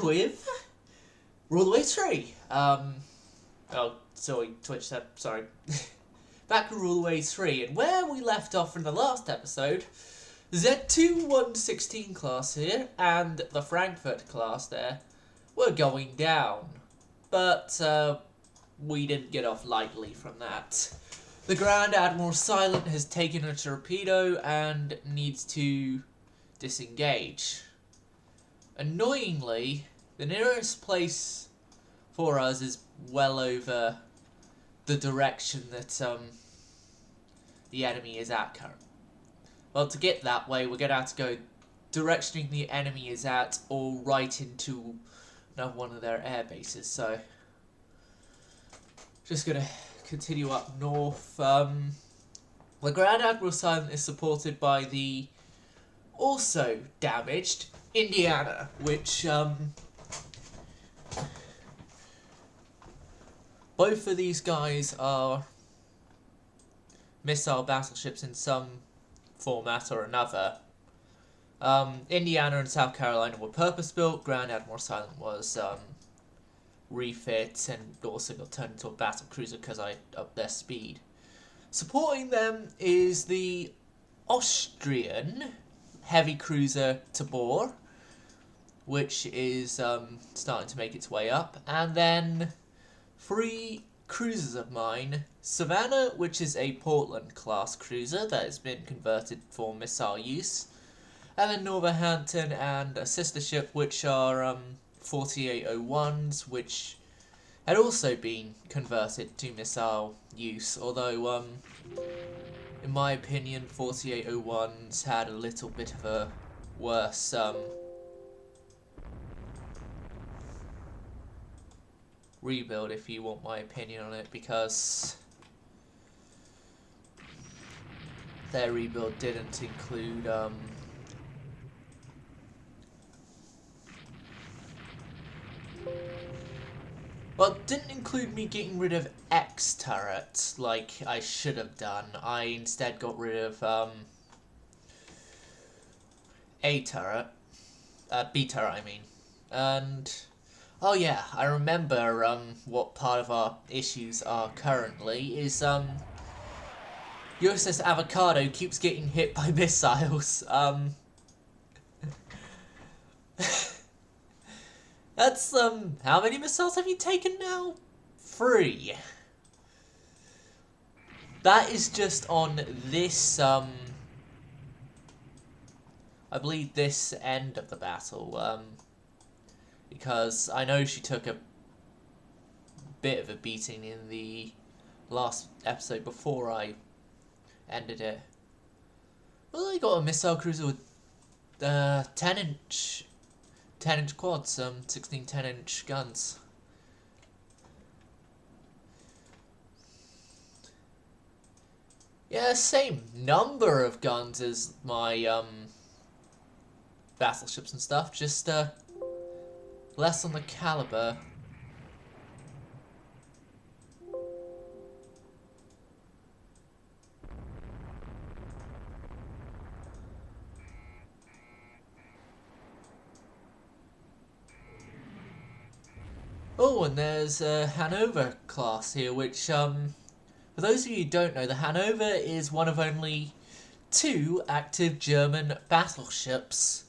with Rule the Way 3. Oh, sorry, Twitch tab, sorry. Back with Rule the Way 3, and where we left off in the last episode, Z2-116 class here, and the Frankfurt class there, were going down. But, we didn't get off lightly from that. The Grand Admiral Silent has taken a torpedo and needs to disengage. Annoyingly, the nearest place for us is well over the direction that the enemy is at currently. Well, to get that way, we're going to have to go direction the enemy is at, or right into another one of their air bases. So, just going to continue up north. The Grand Admiral Silent is supported by the also damaged Indiana, which both of these guys are missile battleships in some format or another. Indiana and South Carolina were purpose-built. Grand Admiral Silent was refit and also got turned into a battle cruiser because I upped their speed. Supporting them is the Austrian heavy cruiser Tabor, which is starting to make its way up, and then 3 cruisers of mine: Savannah, which is a Portland class cruiser that has been converted for missile use, and then Northampton and a sister ship, which are 4801s, which had also been converted to missile use, although in my opinion 4801s had a little bit of a worse rebuild, if you want my opinion on it, because their rebuild didn't include well, it didn't include me getting rid of X turrets like I should have done. I instead got rid of A turret, B turret I mean, and oh yeah, I remember what part of our issues are currently is USS Avocado keeps getting hit by missiles. That's how many missiles have you taken now? 3. That is just on this I believe this end of the battle, because I know she took a bit of a beating in the last episode before I ended it. Well, I got a missile cruiser with 10-inch quads, 16 10-inch guns. Yeah, same number of guns as my battleships and stuff, just less on the caliber. Oh, and there's a Hanover class here, which, for those of you who don't know, the Hanover is one of only 2 active German battleships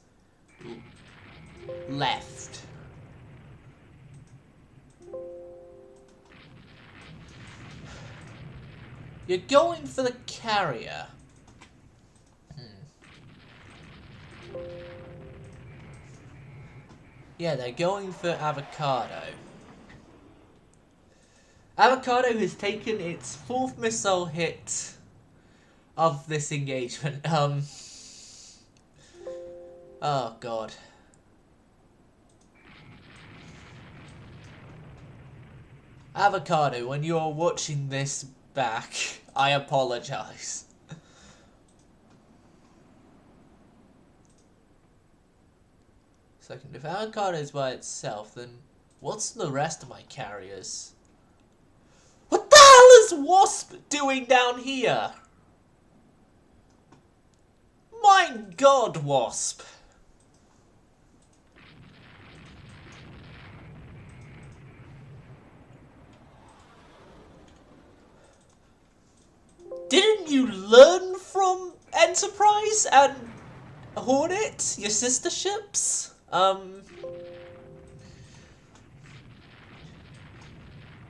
left. You're going for the carrier. Yeah, they're going for Avocado. Avocado has taken its 4th missile hit of this engagement. Oh god. Avocado, when you're watching this back, I apologize. Second, if Avocado is by itself, then what's the rest of my carriers? What the hell is Wasp doing down here? My god, Wasp. can you learn from Enterprise and Hornet, your sister ships?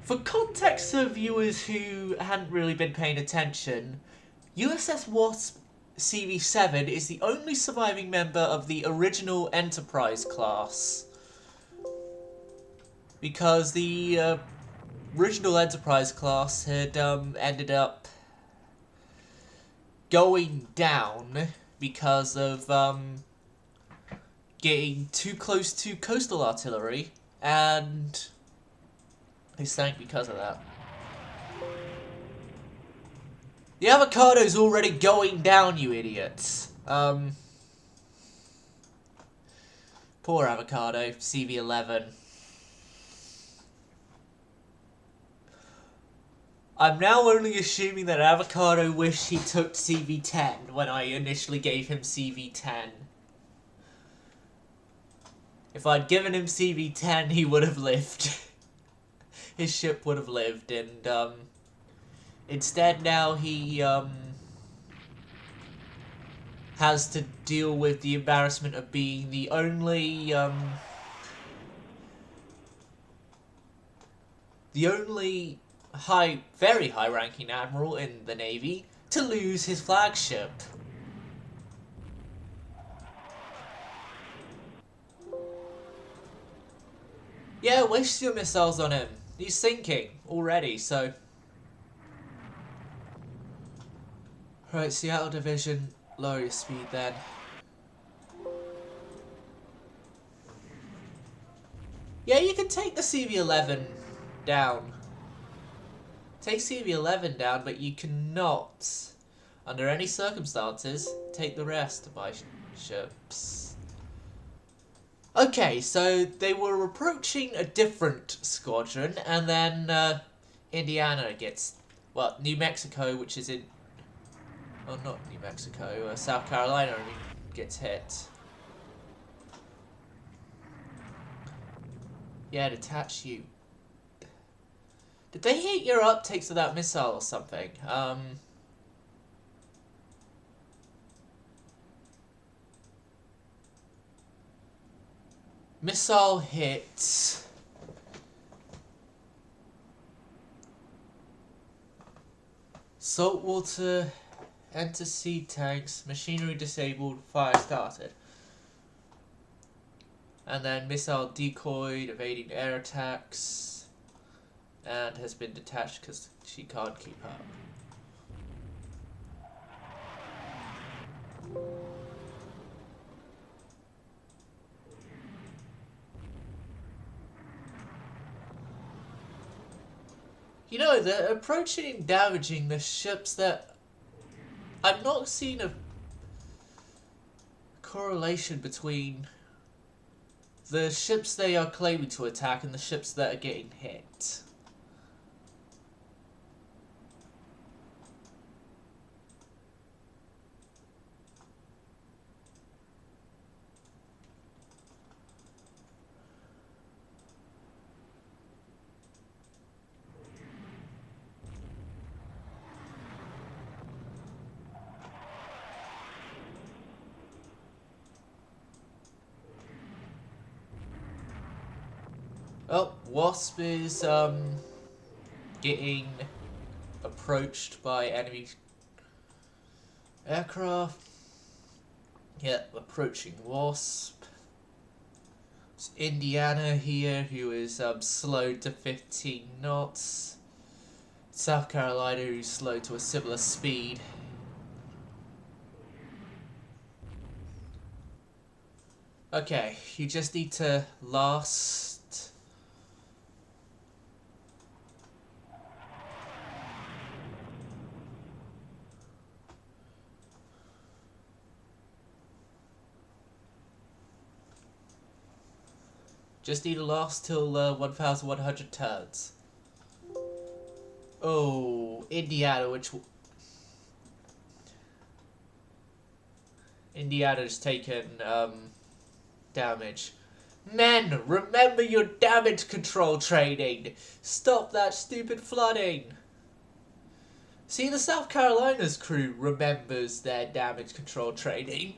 For context of viewers who hadn't really been paying attention, USS Wasp CV-7 is the only surviving member of the original Enterprise class. Because the original Enterprise class had ended up going down because of getting too close to coastal artillery, and they sank because of that. The avocado's already going down, you idiots. Poor avocado, CV-11. I'm now only assuming that avocado wished he took CV-10 when I initially gave him CV-10. If I'd given him CV-10, he would have lived. His ship would have lived, and instead now he has to deal with the embarrassment of being the only very high-ranking admiral in the Navy to lose his flagship. Yeah, waste your missiles on him. He's sinking already, so... Right, Seattle Division, lower your speed then. Yeah, you can take the CV-11 down. Take CV-11 down, but you cannot, under any circumstances, take the rest of my ships. Okay, so they were approaching a different squadron, and then Indiana gets, well, New Mexico, which is in, well, not New Mexico, South Carolina, I mean, gets hit. Yeah, detach you. Did they hit your uptakes of that missile or something? Missile hits. Saltwater, enter sea tanks, machinery disabled, fire started. And then missile decoyed, evading air attacks, and has been detached because she can't keep up. You know, they're approaching and damaging the ships that... I'm not seeing a correlation between the ships they are claiming to attack and the ships that are getting hit. Oh, Wasp is getting approached by enemy aircraft. Yeah, approaching Wasp. It's Indiana here, who is slowed to 15 knots. South Carolina, who's slowed to a similar speed. Okay, you just need to last... Just need to last till 1,100 turns. Oh, Indiana, Indiana's taken damage. Men, remember your damage control training. Stop that stupid flooding. See, the South Carolina's crew remembers their damage control training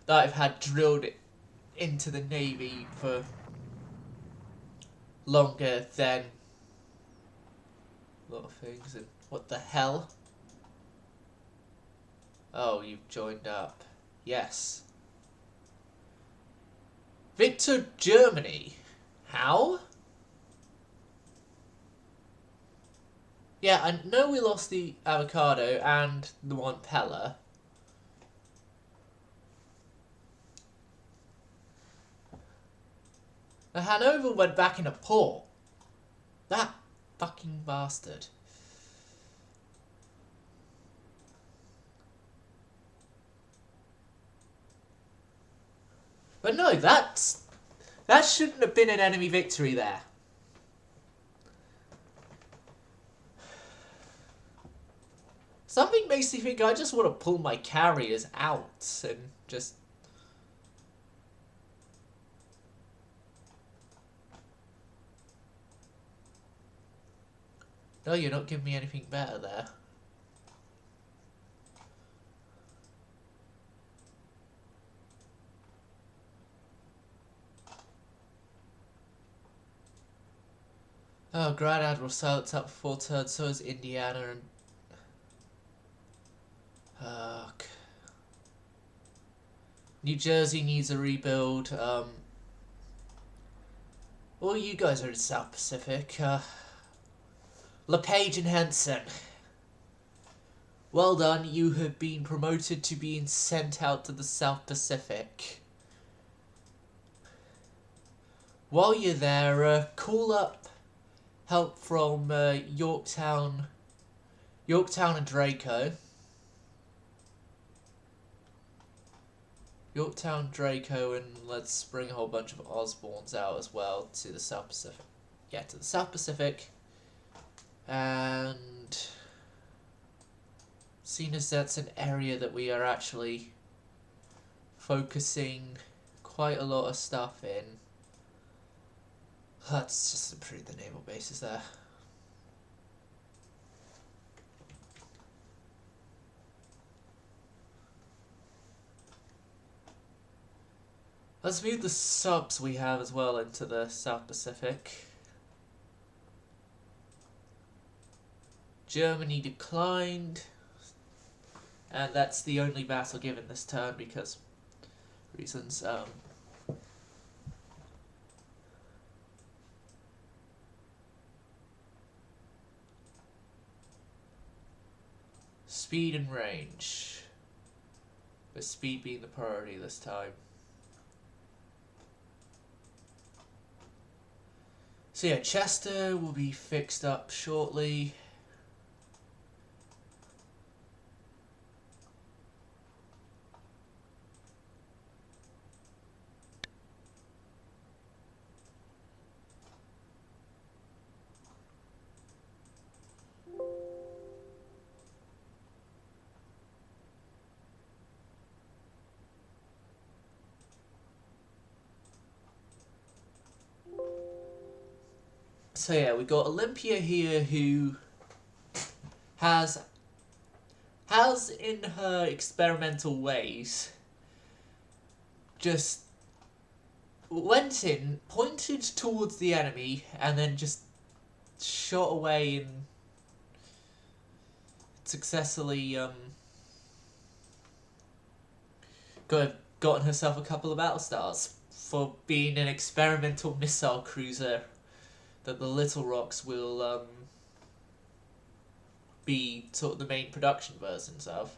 that I've had drilled into the Navy for longer than a lot of things. And what the hell? Oh, you've joined up. Yes. Victor Germany. How? Yeah, I know we lost the Avocado and the one Pella. And Hanover went back in a port. That fucking bastard. But no, that shouldn't have been an enemy victory there. Something makes me think I just want to pull my carriers out and just... No, you're not giving me anything better there. Oh, Grand Admiral Salt's up for 4 turns, so is Indiana and... New Jersey needs a rebuild. Well, you guys are in South Pacific. LePage and Henson. Well done, you have been promoted to being sent out to the South Pacific. While you're there, call up help from Yorktown and Draco. Yorktown, Draco, and let's bring a whole bunch of Osborns out as well to the South Pacific. Yeah, to the South Pacific. And seeing as that's an area that we are actually focusing quite a lot of stuff in, let's just improve the naval bases there. Let's move the subs we have as well into the South Pacific. Germany declined, and that's the only battle given this turn because reasons. Speed and range, with speed being the priority this time. So yeah, Chester will be fixed up shortly. So yeah, we got Olympia here who has in her experimental ways just went in, pointed towards the enemy, and then just shot away and successfully gotten herself a couple of battle stars for being an experimental missile cruiser that the Little Rocks will be sort of the main production versions of.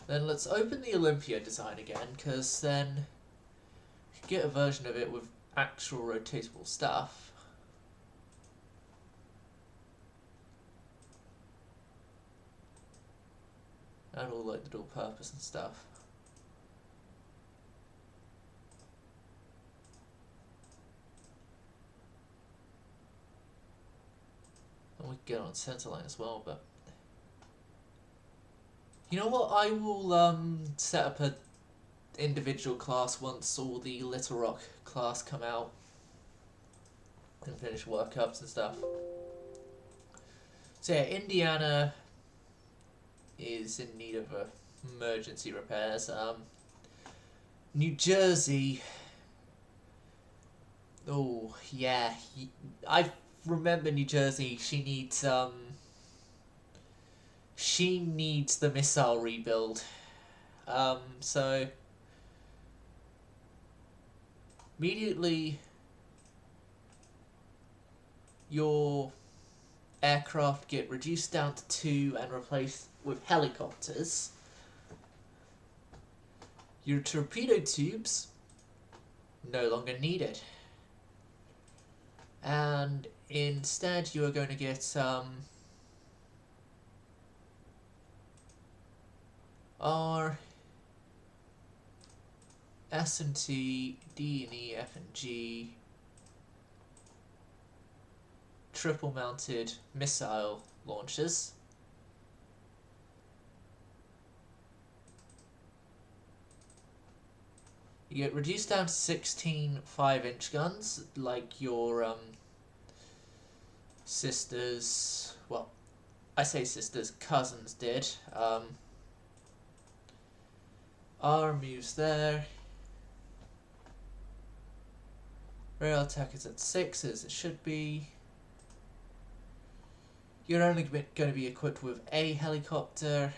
Then let's open the Olympia design again, because then we can get a version of it with actual rotatable stuff. And all like the dual purpose and stuff. And we can get on Centerline as well, but You know what? I will set up a individual class once all the Little Rock class come out and finish workups and stuff. So yeah, Indiana is in need of emergency repairs. New Jersey. Oh yeah, I remember New Jersey. She needs the missile rebuild. So immediately your aircraft get reduced down to 2 and replaced with helicopters. Your torpedo tubes no longer needed. And instead you are going to get R, S and T, D and E, F and G triple mounted missile launchers. You get reduced down to 16 5-inch guns, like your sisters, well, I say sisters, cousins did. R moves there. Rail attack is at 6 as it should be. You're only going to be equipped with a helicopter.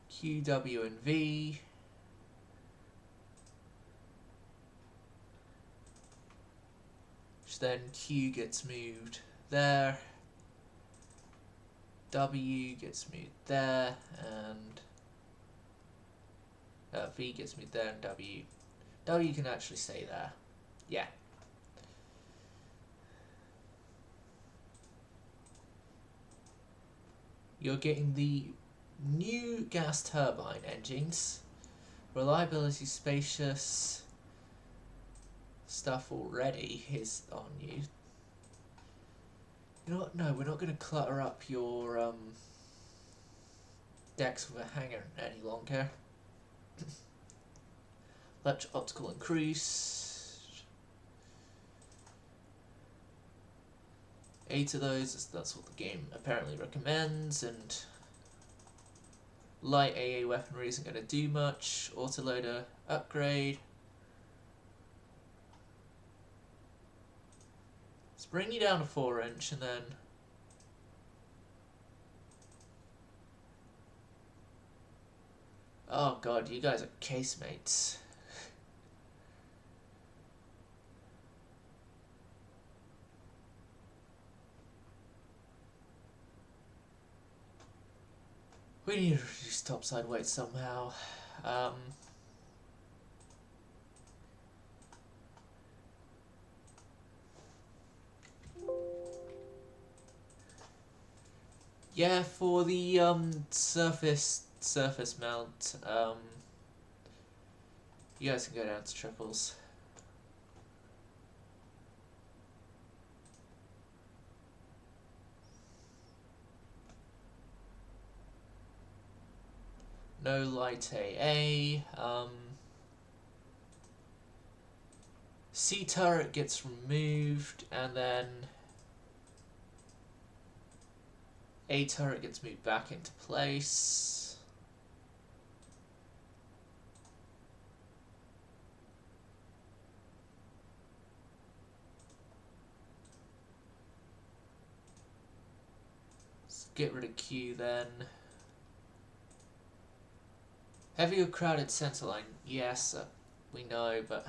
Q, W, and V. Which then Q gets moved there. W gets moved there, and V gets moved there, and W can actually stay there. Yeah. You're getting the new gas turbine engines. Reliability, spacious stuff already is on you. You know what? No, we're not going to clutter up your decks with a hangar any longer. Electro optical increase. 8 of those, that's what the game apparently recommends, and light AA weaponry isn't going to do much. Autoloader upgrade. Let's bring you down to 4-inch and then oh god, you guys are casemates. We need to reduce topside weight somehow. Yeah, for the surface mount, you guys can go down to triples. No light AA. C turret gets removed, and then A turret gets moved back into place. Let's get rid of Q then. Heavy or crowded center line? Yes, we know, but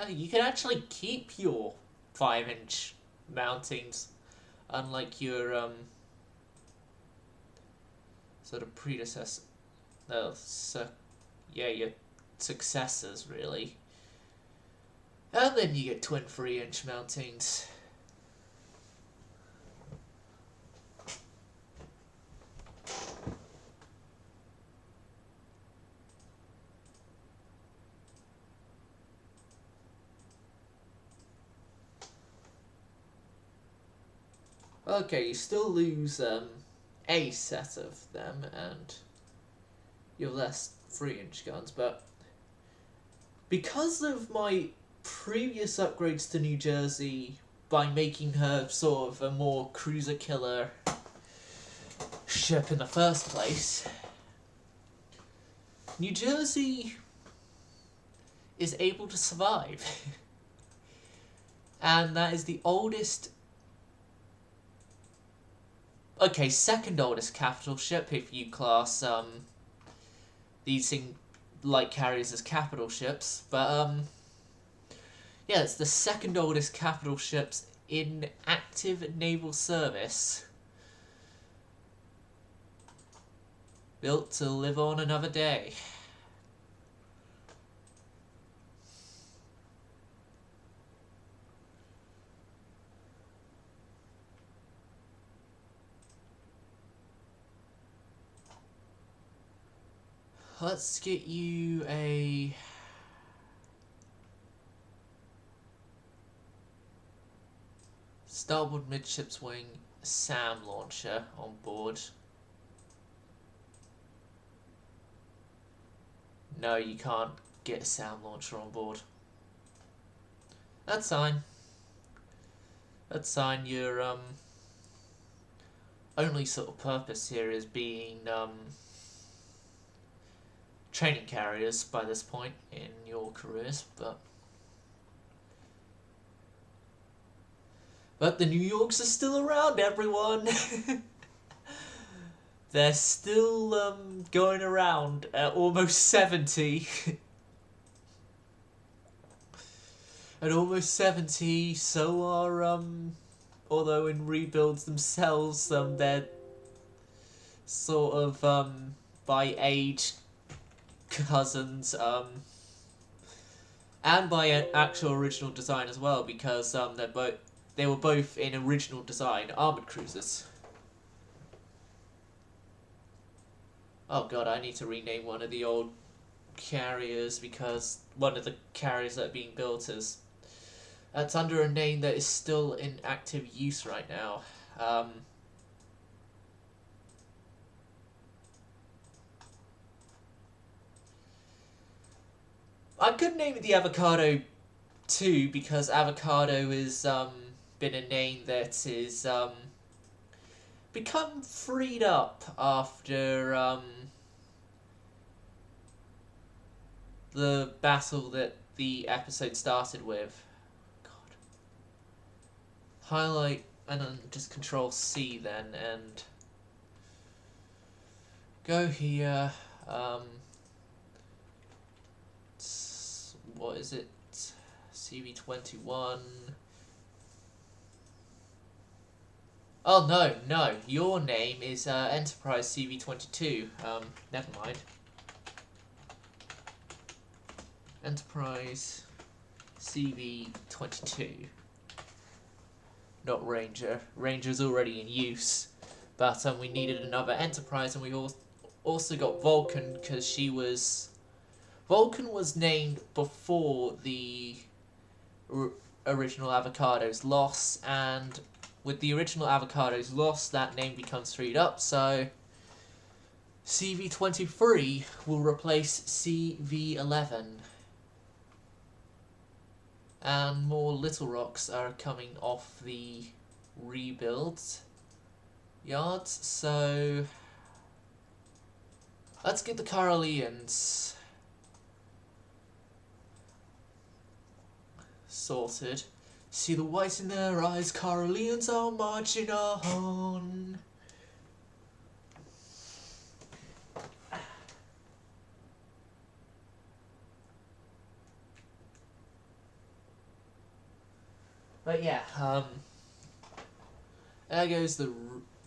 you can actually keep your 5-inch mountings, unlike your sort of predecessor. No, yeah, your successors really. And then you get twin 3-inch mountings. Okay, you still lose a set of them, and you have less 3-inch guns, but because of my previous upgrades to New Jersey, by making her sort of a more cruiser killer ship in the first place, New Jersey is able to survive. And that is the oldest, okay, second oldest capital ship if you class these light carriers as capital ships, but yeah, it's the second oldest capital ships in active naval service, built to live on another day. Let's get you a starboard midships wing SAM launcher on board. No, you can't get a SAM launcher on board. That's fine. That's fine. Your only sort of purpose here is being training carriers by this point in your careers, but the New Yorks are still around, everyone. They're still going around at almost 70. At almost 70, so are although in rebuilds themselves, they're sort of by age cousins, and by an actual original design as well, because they were both in original design armored cruisers. Oh god, I need to rename one of the old carriers, because one of the carriers that are being built is that's under a name that is still in active use right now. I could name it the Avocado too, because Avocado has been a name that is become freed up after the battle that the episode started with. God. Highlight and then just Control C then and go here. What is it? CV21. Oh no, your name is Enterprise CV22. Never mind. Enterprise CV22. Not Ranger. Ranger's already in use. But we needed another Enterprise, and we also got Vulcan, because she was... Vulcan was named before the original Avocado's loss, and with the original Avocado's loss, that name becomes freed up, so CV23 will replace CV11. And more Little Rocks are coming off the rebuild yards, so let's get the Caroleans sorted. See the white in their eyes, Caroleans are marching on. But yeah, there goes the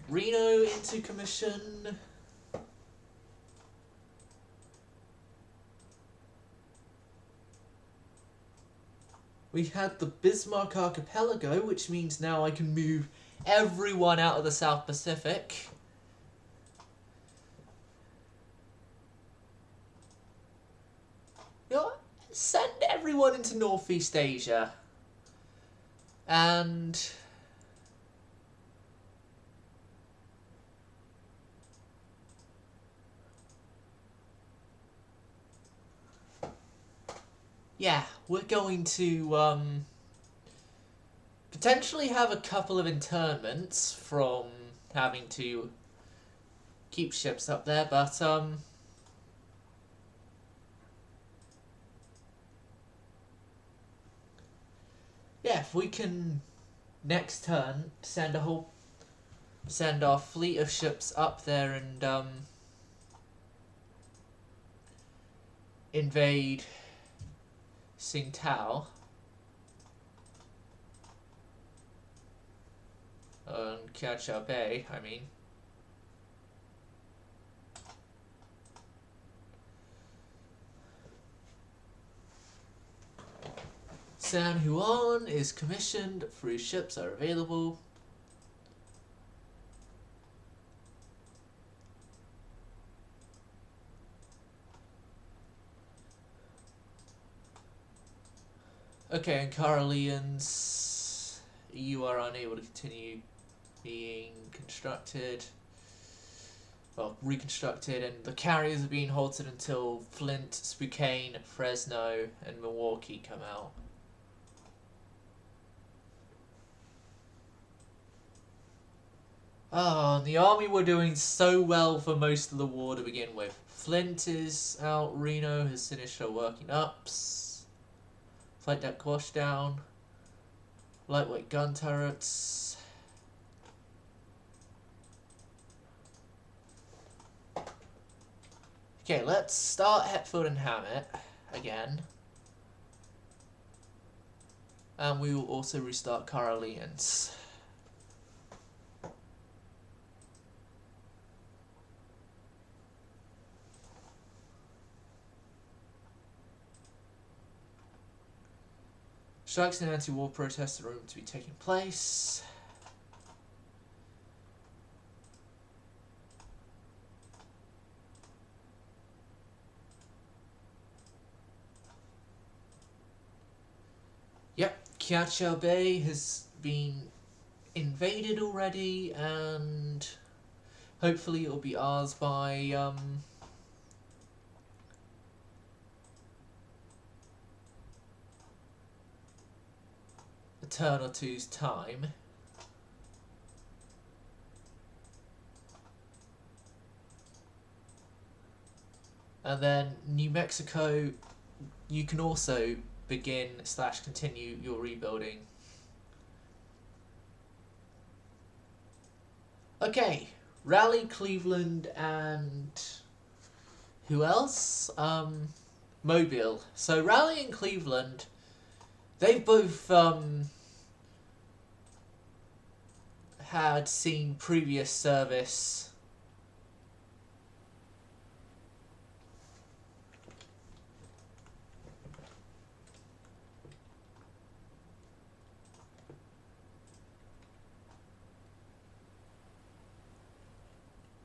Reno into commission. We had the Bismarck Archipelago, which means now I can move everyone out of the South Pacific. You know, send everyone into Northeast Asia. And yeah, we're going to potentially have a couple of internments from having to keep ships up there, but yeah, if we can next turn send our fleet of ships up there and invade Tsingtao on Kiachao Bay, I mean. San Juan is commissioned, 3 ships are available. Okay, and Caroleans, you are unable to continue being constructed. Well, reconstructed, and the carriers are being halted until Flint, Spokane, Fresno, and Milwaukee come out. Oh, and the army were doing so well for most of the war to begin with. Flint is out, Reno has finished her working ups. Flight deck washdown. Lightweight gun turrets. Okay, let's start Hetfield and Hammett again. And we will also restart Caroleans. Strikes and anti-war protests are rumored to be taking place. Yep, Kiachao Bay has been invaded already, and hopefully it'll be ours by a turn or two's time. And then New Mexico, you can also begin / continue your rebuilding. Okay, Raleigh, Cleveland, and who else? Mobile. So Raleigh and Cleveland, they've both had seen previous service.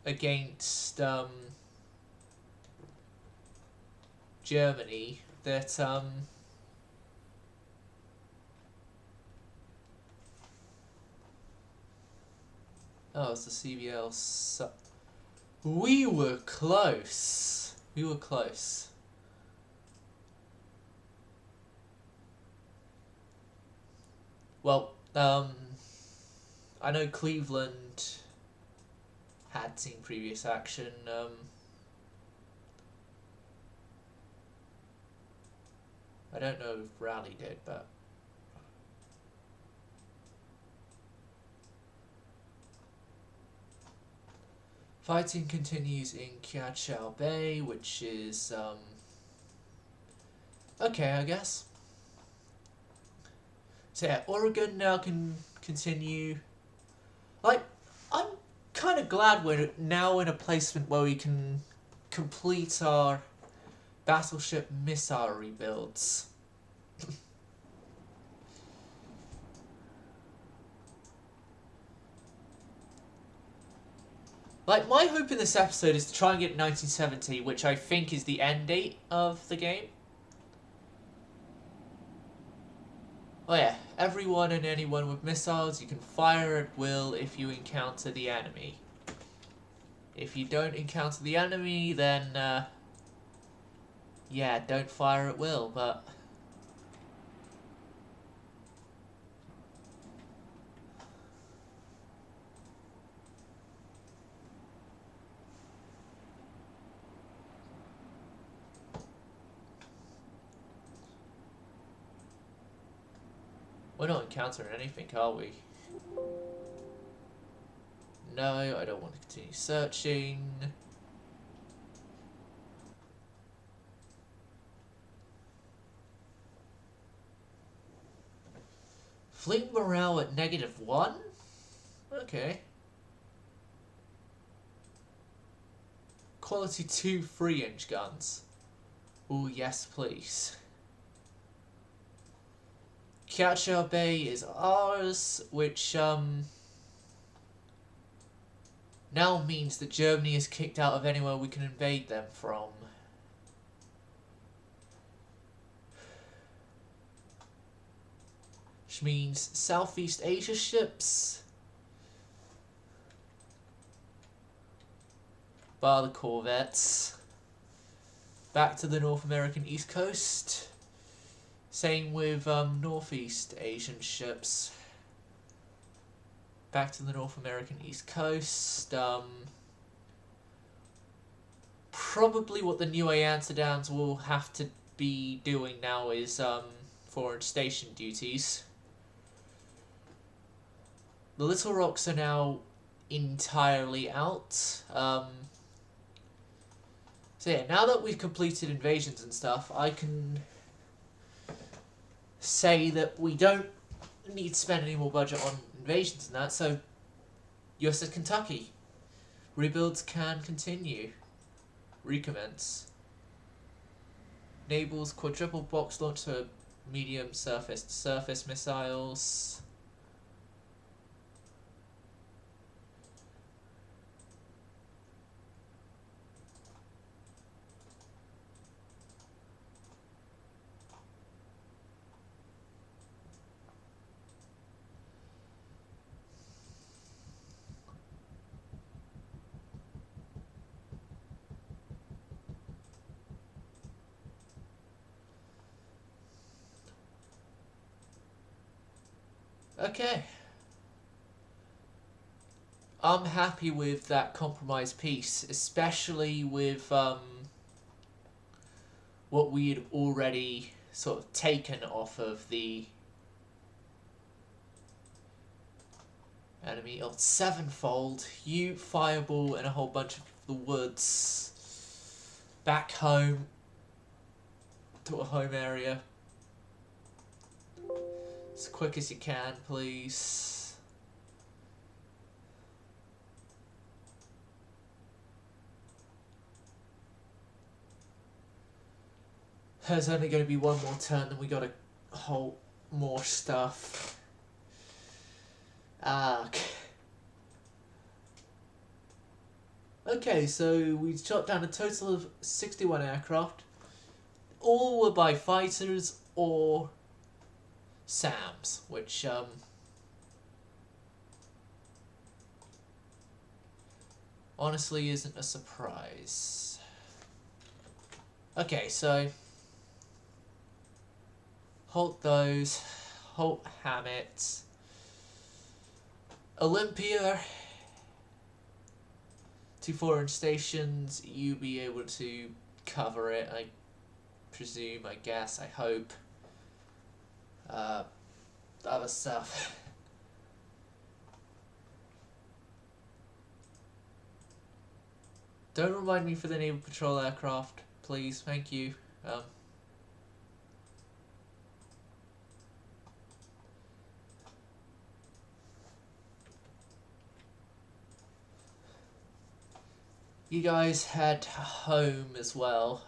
Against Germany that oh, it's the CBL. We were close. We were close. Well, I know Cleveland had seen previous action. I don't know if Raleigh did, but fighting continues in Kiachao Bay, which is okay, I guess. So yeah, Oregon now can continue. Like, I'm kind of glad we're now in a placement where we can complete our battleship missile rebuilds. Like, my hope in this episode is to try and get 1970, which I think is the end date of the game. Oh yeah, everyone and anyone with missiles, you can fire at will if you encounter the enemy. If you don't encounter the enemy, then, yeah, don't fire at will, but We're not encountering anything, are we? No, I don't want to continue searching. Fleet morale at -1? Okay. Quality 2 3-inch guns. Oh, yes, please. Kiautschou Bay is ours, which, now means that Germany is kicked out of anywhere we can invade them from. Which means Southeast Asia ships, bar the corvettes, back to the North American East Coast. Same with Northeast Asian ships. Back to the North American East Coast. Probably what the New Amsterdams will have to be doing now is foreign station duties. The Little Rocks are now entirely out. So yeah, now that we've completed invasions and stuff, I can say that we don't need to spend any more budget on invasions and that, so USS Kentucky. Rebuilds can continue. Recommence. Enables quadruple box launch for medium surface-to-surface missiles. Okay. I'm happy with that compromise piece, especially with what we had already sort of taken off of the enemy. Oh, sevenfold. You, Fireball, and a whole bunch of the woods. Back home to a home area. As quick as you can, please. There's only going to be one more turn, then we got to hold more stuff. Okay, so we shot down a total of 61 aircraft. All were by fighters or SAMs, which honestly isn't a surprise. Okay, so halt those, halt Hammett, Olympia, 2 foreign stations, you be able to cover it, I presume, I guess, I hope. Other stuff. Don't remind me for the Naval Patrol aircraft, please, thank you. You guys head home as well.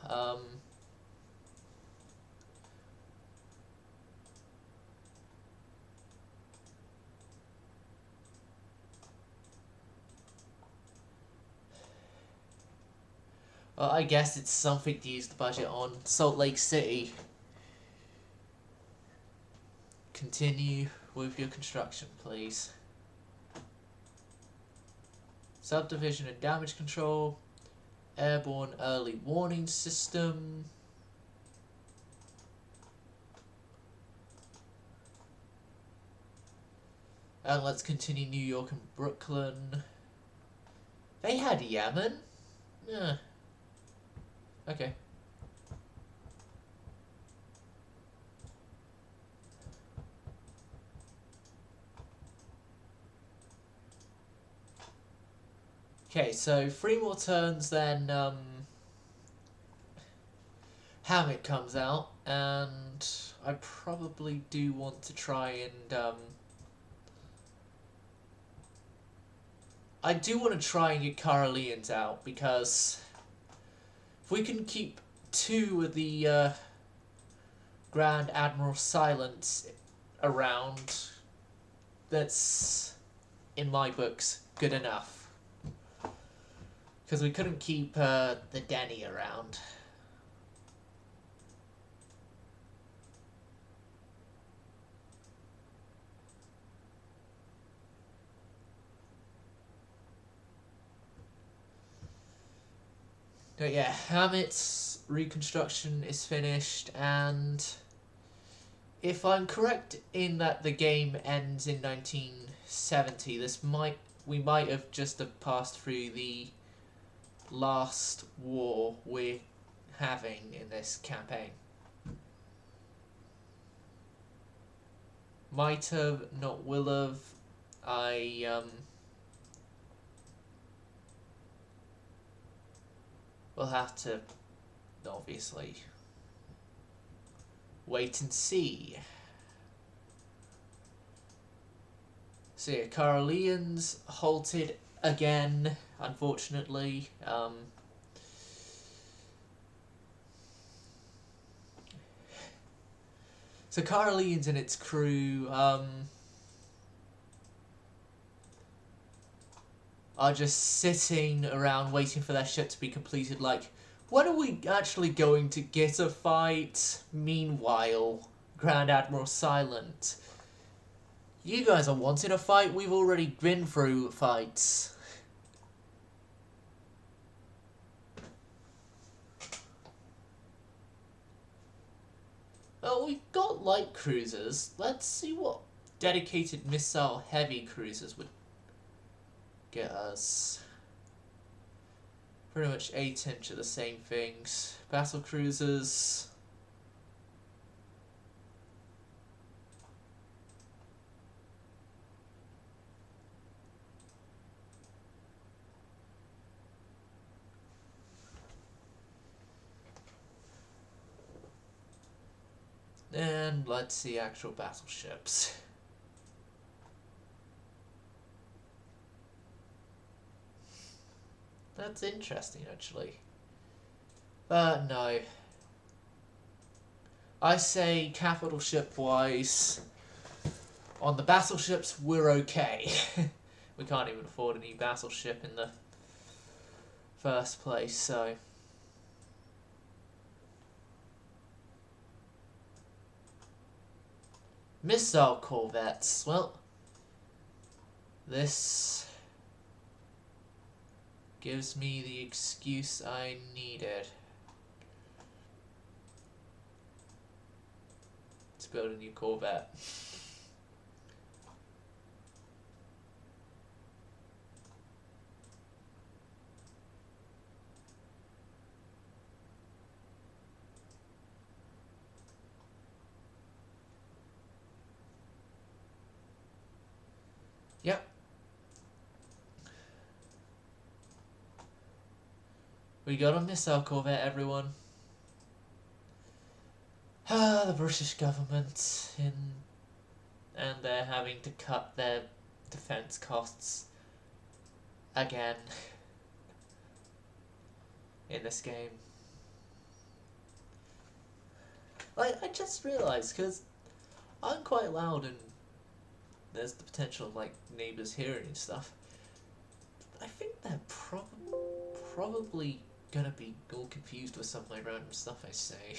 Well, I guess it's something to use the budget on. Salt Lake City. Continue with your construction, please. Subdivision and damage control. Airborne early warning system. And let's continue New York and Brooklyn. They had Yemen? Yeah. Okay. Okay, so 3 more turns, then Hamlet comes out, and I probably do want to try and I do want to try and get Caroleans out, because if we can keep 2 of the Grand Admiral Silence around, that's, in my books, good enough. Because we couldn't keep the Denny around. But yeah, Hamlet's reconstruction is finished, and if I'm correct in that the game ends in 1970, we might have just have passed through the last war we're having in this campaign. Might have, not will have. We'll have to, obviously, wait and see. So yeah, Caroleans halted again, unfortunately. So Caroleans and its crew are just sitting around waiting for their ship to be completed, like, when are we actually going to get a fight? Meanwhile, Grand Admiral Silent, you guys are wanting a fight? We've already been through fights. Well, we've got light cruisers. Let's see what dedicated missile heavy cruisers would get us. Pretty much 8-inch are the same things. Battle cruisers. And let's see actual battleships. That's interesting, actually. But no. I say capital ship-wise, on the battleships, we're okay. We can't even afford a new battleship in the first place, so... Missile corvettes. Well, this gives me the excuse I needed. Let's build a new corvette. Yep. We got a missile corvette, everyone. The British government, and they're having to cut their defence costs again in this game. Like, I just realised, because I'm quite loud and there's the potential of, like, neighbours hearing and stuff. I think they're probably gonna be all confused with some of my random stuff I say.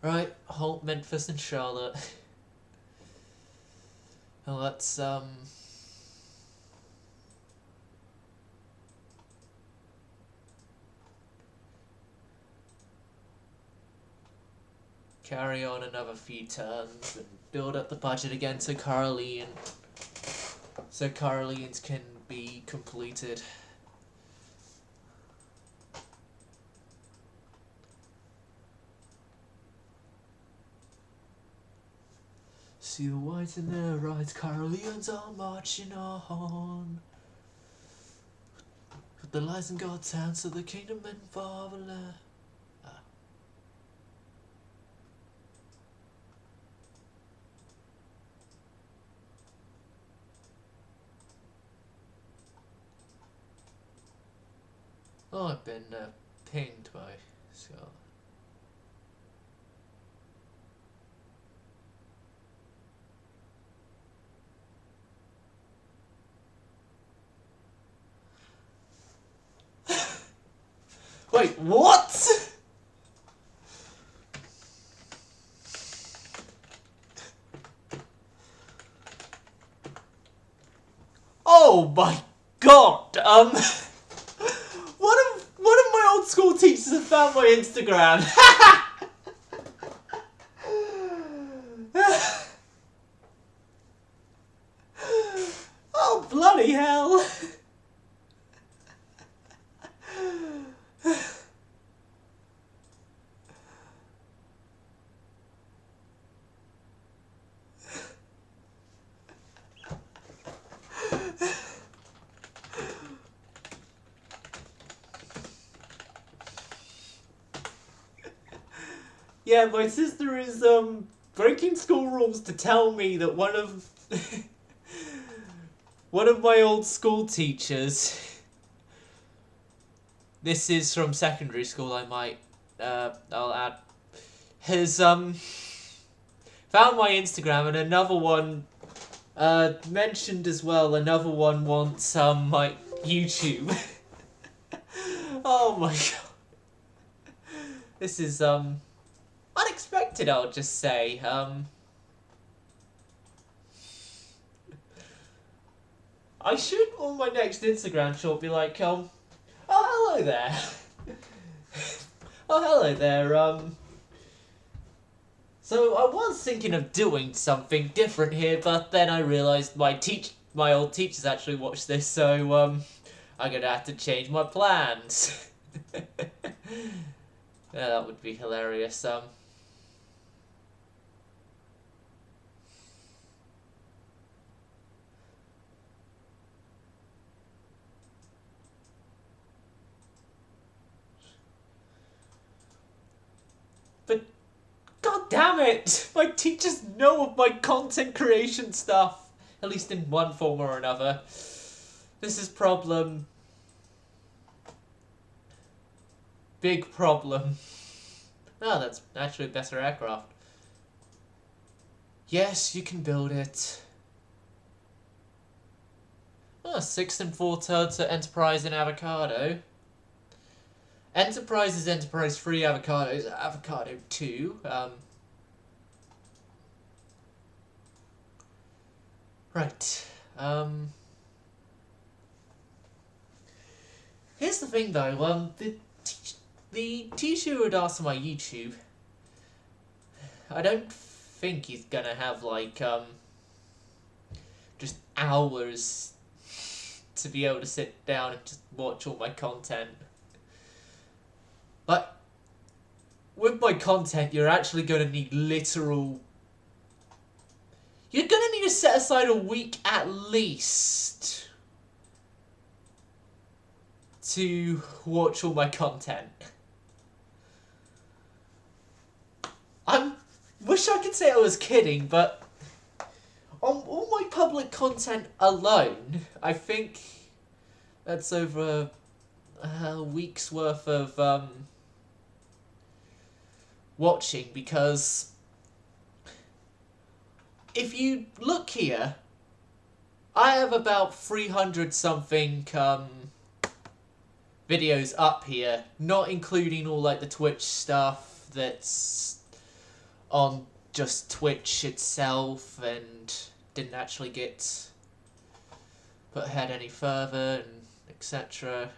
Right, Holt, Memphis, and Charlotte. Well, let's, carry on another few turns and build up the budget again so Caroleans can be completed. See the whites in their eyes, Caroleans are marching on. Put the lies in God's hands so the kingdom and fatherland. Oh, I've been pinged by Scott. Wait, what? Oh my god! One of my old school teachers have found my Instagram. Oh bloody hell! Yeah, my sister is breaking school rules to tell me that one of one of my old school teachers. This is from secondary school. I might I'll add has found my Instagram, and another one mentioned as well. Another one wants my YouTube. Oh my god, this is unexpected, I'll just say. I should, on my next Instagram shot, be like, oh, hello there. Oh, hello there, So I was thinking of doing something different here, but then I realised my old teachers actually watch this, so, I'm gonna have to change my plans. Yeah, that would be hilarious, But, god damn it! My teachers know of my content creation stuff! At least in one form or another. This is problem. Big problem. Oh, that's actually a better aircraft. Yes, you can build it. Oh, 6 4/3 Enterprise and Avocado. Enterprise is Enterprise 3, Avocado is Avocado 2. Right. Here's the thing though, the teacher who had asked on my YouTube, I don't think he's gonna have like just hours to be able to sit down and just watch all my content. But with my content, you're actually gonna need literal. You're gonna need to set aside a week at least to watch all my content. I wish I could say I was kidding, but on all my public content alone, I think that's over a week's worth of watching, because if you look here, I have about 300 something videos up here, not including all like the Twitch stuff that's on just Twitch itself and didn't actually get put ahead any further, and etc.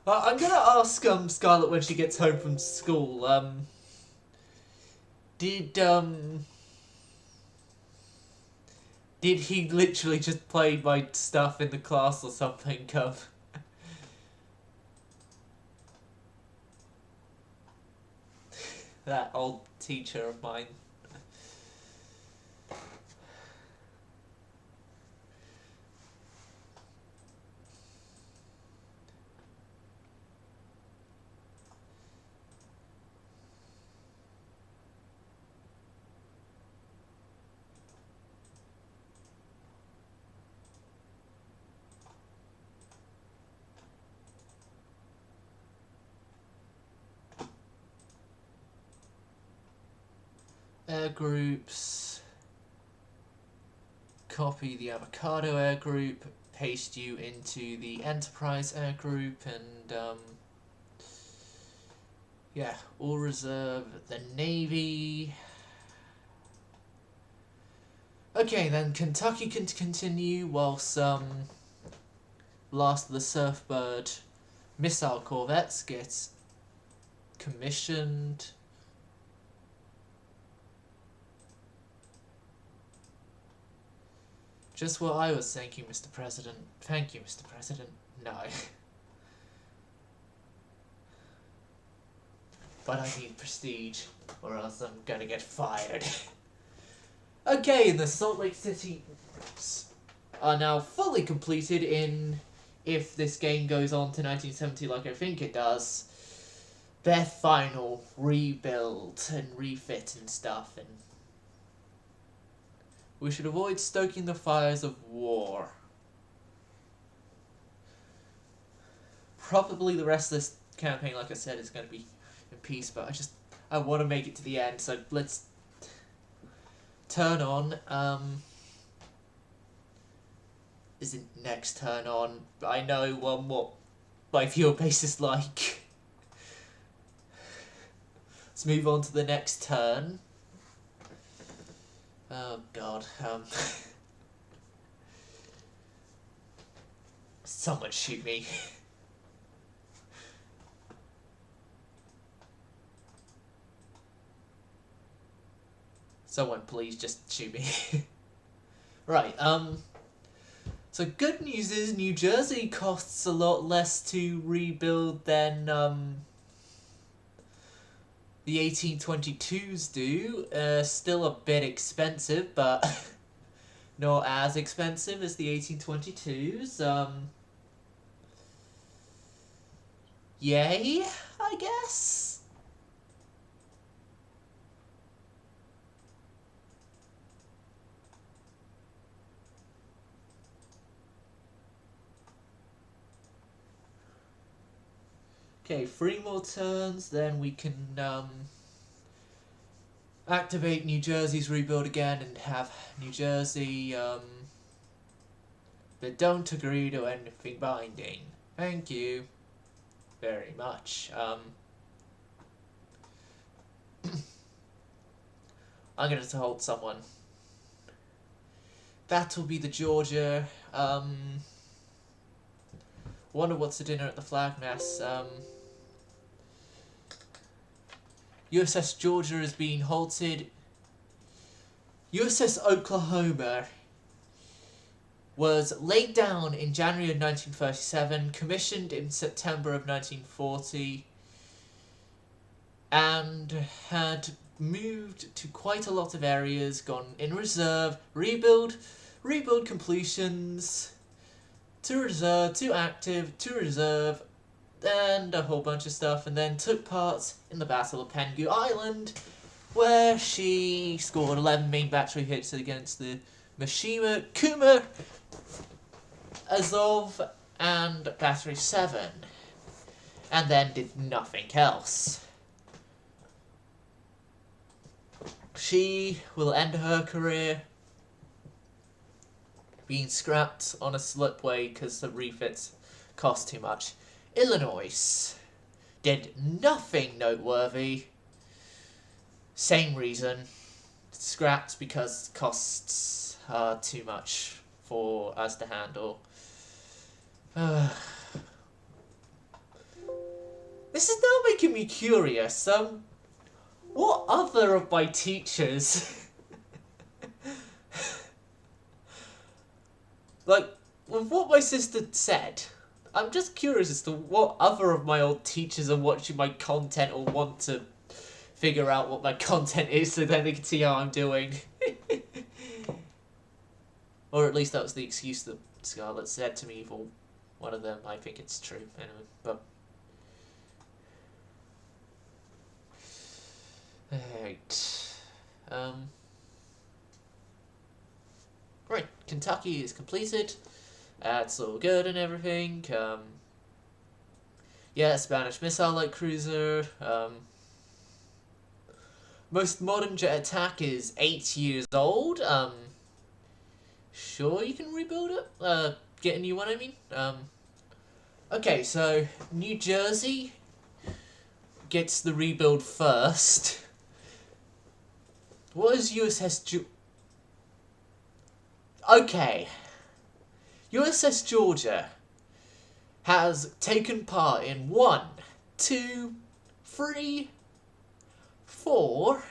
I'm gonna ask Scarlett when she gets home from school. Did did he literally just play my stuff in the class or something? That old teacher of mine. Air groups. Copy the Avocado air group, paste you into the Enterprise air group, and yeah, all reserve the Navy. Okay, then Kentucky can continue whilst Last of the Surfbird missile corvettes gets commissioned. Just what I was thinking, Mr. President. Thank you, Mr. President. No. But I need prestige, or else I'm gonna get fired. Okay, the Salt Lake City are now fully completed in, if this game goes on to 1970 like I think it does, their final rebuild and refit and stuff, and we should avoid stoking the fires of war. Probably the rest of this campaign, like I said, is going to be in peace, but I want to make it to the end, so let's turn on, isn't next turn on, I know what my viewer base is like. Let's move on to the next turn. Oh god, someone shoot me. Someone please just shoot me. Right, so good news is New Jersey costs a lot less to rebuild than the 1822s do. Still a bit expensive, but not as expensive as the 1822s. Yay, I guess? Okay, 3 more turns, then we can activate New Jersey's rebuild again and have New Jersey, but don't agree to anything binding. Thank you very much. I'm gonna hold someone. That'll be the Georgia. Wonder what's for dinner at the flag mess. USS Georgia is being halted. USS Oklahoma was laid down in January of 1937, commissioned in September of 1940, and had moved to quite a lot of areas, gone in reserve, rebuild completions, to reserve, to active, to reserve, and a whole bunch of stuff, and then took part in the Battle of Pengu Island, where she scored 11 main battery hits against the Mishima, Kuma, Azov, and Battery 7, and then did nothing else. She will end her career being scrapped on a slipway because the refits cost too much. Illinois did nothing noteworthy. Same reason. Scrapped because costs are too much for us to handle. This is now making me curious. What other of my teachers... like, with what my sister said, I'm just curious as to what other of my old teachers are watching my content or want to figure out what my content is so then they can see how I'm doing. Or at least that was the excuse that Scarlett said to me for one of them. I think it's true, anyway, but... Right. Right, Kentucky is completed. That's all good and everything. Yeah, Spanish missile light cruiser. Most modern jet attack is 8 years old. Sure you can rebuild it? Get a new one, I mean. Okay, so New Jersey gets the rebuild first. What is USS Okay. USS Georgia has taken part in 1, 2, 3, 4,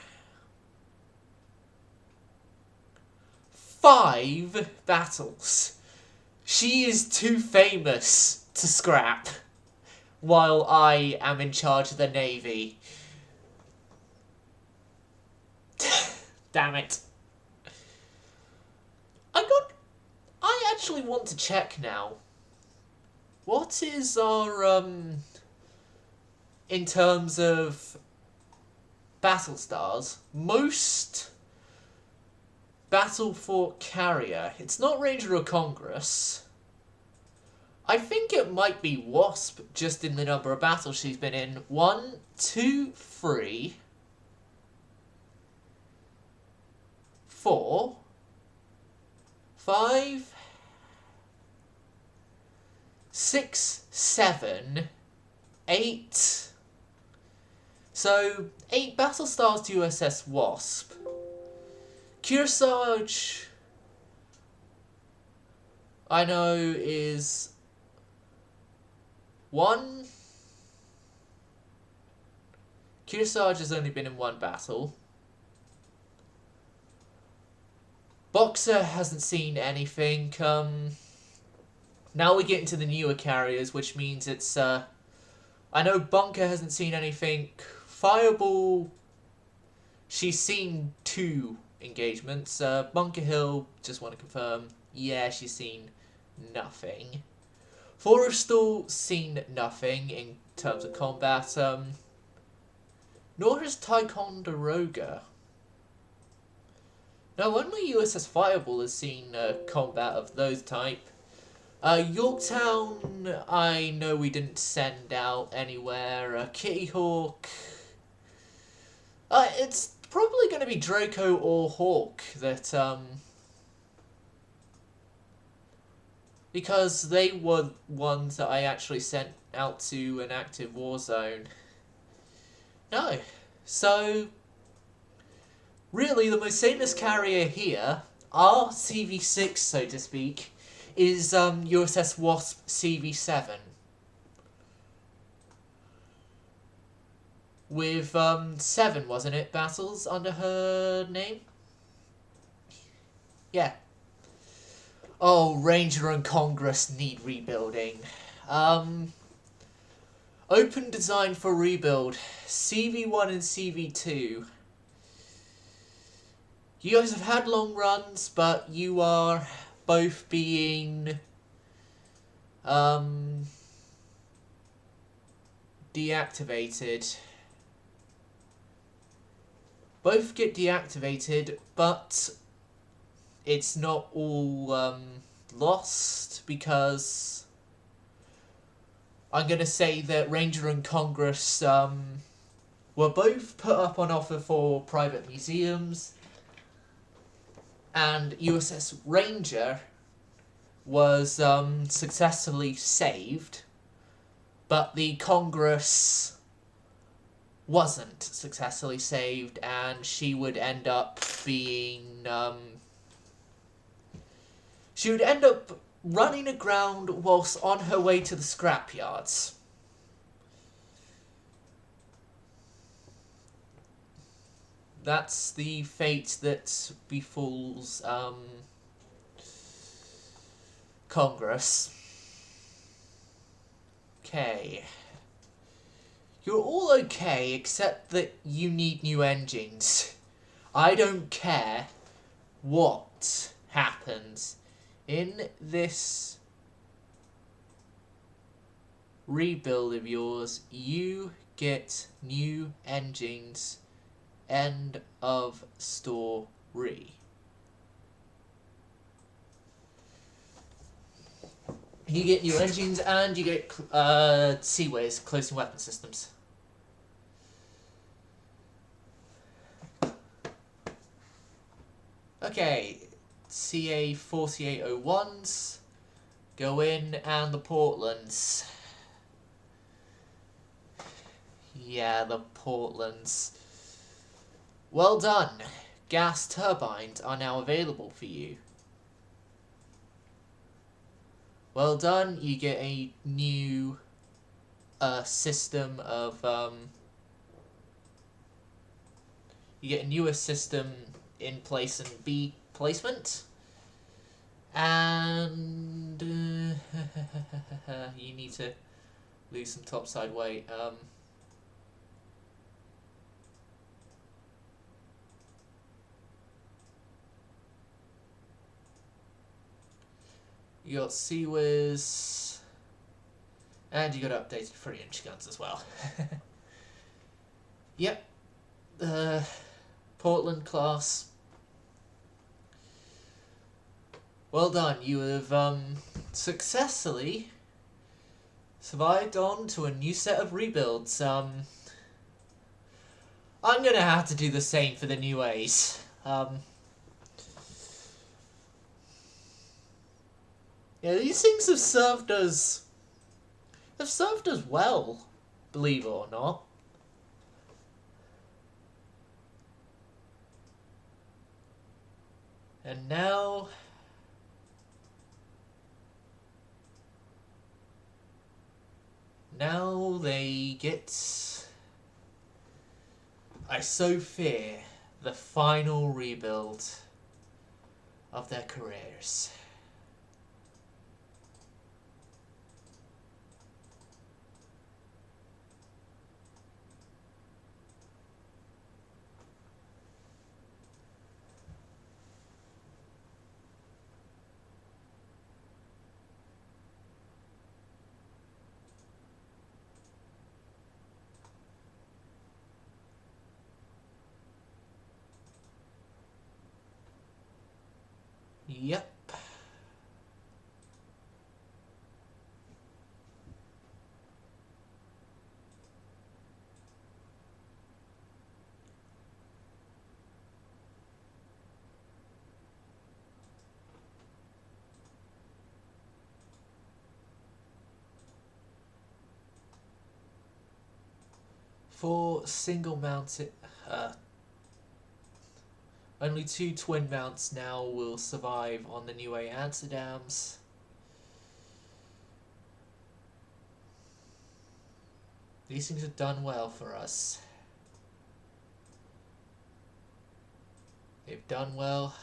5 battles. She is too famous to scrap, while I am in charge of the Navy. Damn it. I actually want to check now. What is our, in terms of battle stars, most Battlefort carrier? It's not Ranger or Congress. I think it might be Wasp, just in the number of battles she's been in. 1, 2, 3, 4, 5, 6, 7, 8. So, 8 battle stars to USS Wasp. Kearsarge, I know, is 1. Kearsarge has only been in 1 battle. Boxer hasn't seen anything. Now we get into the newer carriers, which means it's, I know Bunker hasn't seen anything. Fireball, she's seen 2 engagements. Bunker Hill, just want to confirm, yeah, she's seen nothing. Forrestal, seen nothing in terms of combat. Nor has Ticonderoga. No, only USS Fireball has seen combat of those type. Yorktown, I know we didn't send out anywhere. Kitty Hawk. It's probably going to be Draco or Hawk that, because they were ones that I actually sent out to an active war zone. No. So, really, the most famous carrier here, our CV6, so to speak, is USS Wasp CV7. With 7, wasn't it, battles under her name? Yeah. Oh, Ranger and Congress need rebuilding. Open design for rebuild. CV1 and CV2. You guys have had long runs, but you are both being deactivated. Both get deactivated, but it's not all lost, because I'm going to say that Ranger and Congress were both put up on offer for private museums, and USS Ranger was successfully saved, but the Congress wasn't successfully saved, and she would end up being she would end up running aground whilst on her way to the scrapyards. that's the fate that befalls Congress. Okay. You're all okay, except that you need new engines. I don't care what happens in this rebuild of yours. You get new engines. End of story. You get new engines and you get Seaways, closing weapon systems. Okay, CA 4801s go in, and the Portlands. Yeah, the Portlands. Well done. Gas turbines are now available for you. Well done. You get a new system of you get a newer system in place and B placement. And you need to lose some topside weight. You got Seaways, and you got updated 3-inch guns as well. Yep. Portland class. Well done. You have successfully survived on to a new set of rebuilds. I'm gonna have to do the same for the new A's. Yeah, these things have served us well, believe it or not. And now they get, I so fear, the final rebuild of their careers. Yep. For single mounted, only 2 twin mounts now will survive on the new A Amsterdams. These things have done well for us. They've done well,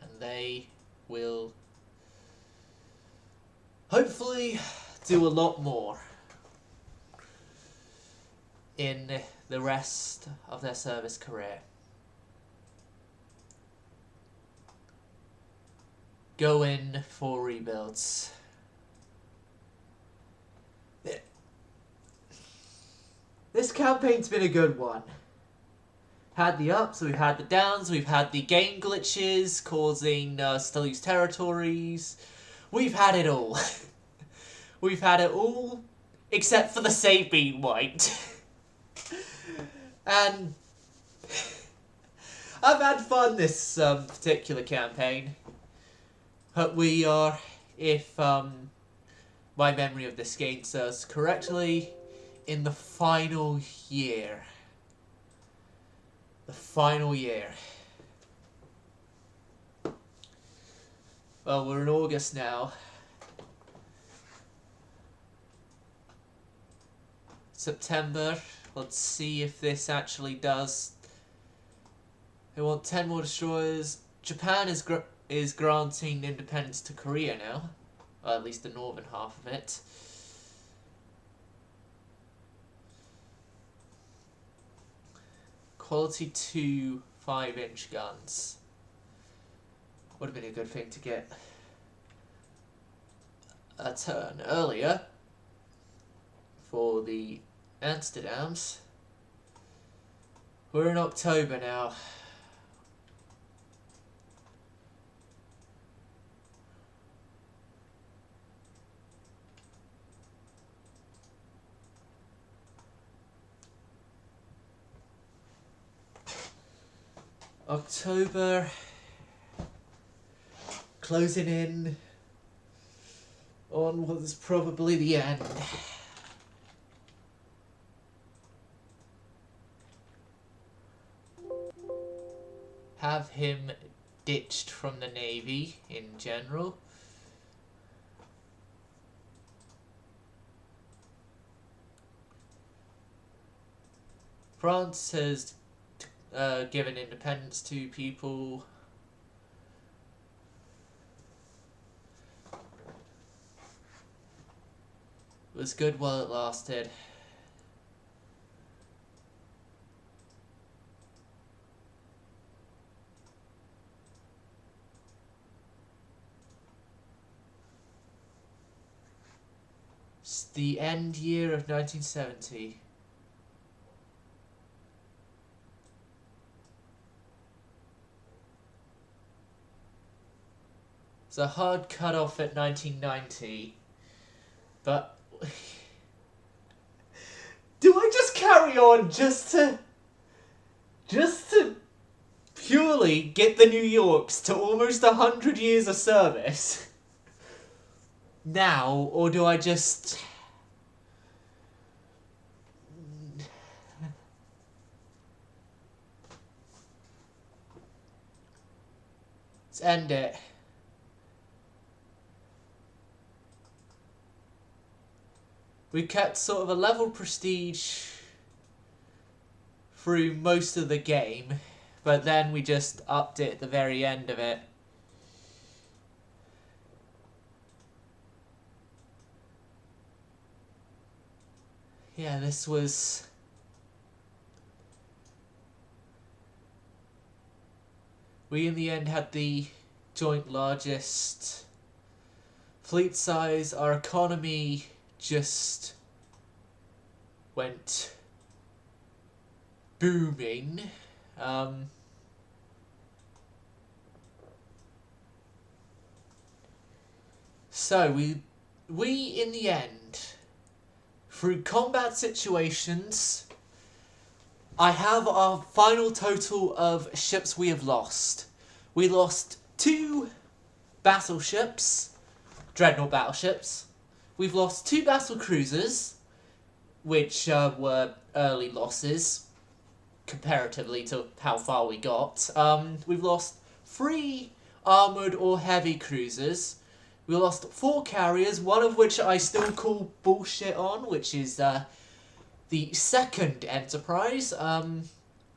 and they will hopefully do a lot more in the rest of their service career. Go in for rebuilds. This campaign's been a good one. Had the ups, we've had the downs, we've had the game glitches causing us to lose territories. We've had it all. We've had it all, except for the save being wiped. And I've had fun this particular campaign. But we are, if my memory of this game serves correctly, in the final year. The final year. Well, we're in August now. September. Let's see if this actually does They want 10 more destroyers. Japan is granting independence to Korea now. Or at least the northern half of it. Quality 2 5-inch guns. Would have been a good thing to get a turn earlier for the Amsterdams. We're in October now. October, closing in on what is probably the end. Have him ditched from the Navy in general. France has given independence to people. It was good while it lasted. It's the end year of 1970. It's a hard cut-off at 1990, but do I just carry on just to purely get the New Yorks to almost 100 years of service now, or do I just... Let's end it. We kept sort of a level prestige through most of the game, but then we just upped it at the very end of it. Yeah, this was... We in the end had the joint largest fleet size. Our economy just went booming. So we in the end, through combat situations, I have our final total of ships we have lost. We lost 2 battleships, dreadnought battleships. We've lost 2 battle cruisers, which were early losses, comparatively to how far we got. We've lost 3 armoured or heavy cruisers. We lost 4 carriers, one of which I still call bullshit on, which is the second Enterprise.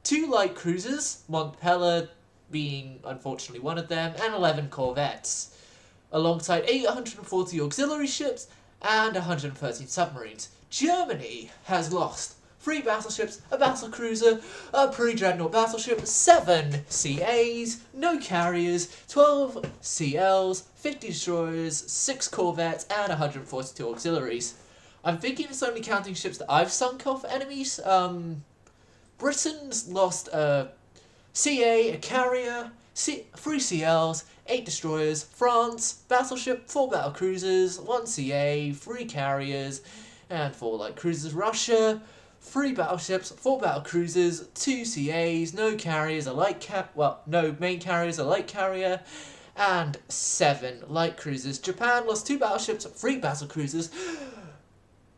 2 light cruisers, Montpellier being unfortunately one of them, and 11 corvettes, alongside 840 auxiliary ships and 113 submarines. Germany has lost 3 battleships, a battle cruiser, a pre-dreadnought battleship, 7 CAs, no carriers, 12 CLs, 50 destroyers, 6 corvettes, and 142 auxiliaries. I'm thinking it's only counting ships that I've sunk off enemies. Britain's lost a CA, a carrier, 3 CLs, 8 destroyers. France, battleship, 4 battle cruisers, 1 CA, 3 carriers, and 4 light cruisers. Russia, 3 battleships, 4 battle cruisers, 2 CAs, no carriers, no main carriers, a light carrier, and 7 light cruisers. Japan lost 2 battleships, 3 battle cruisers,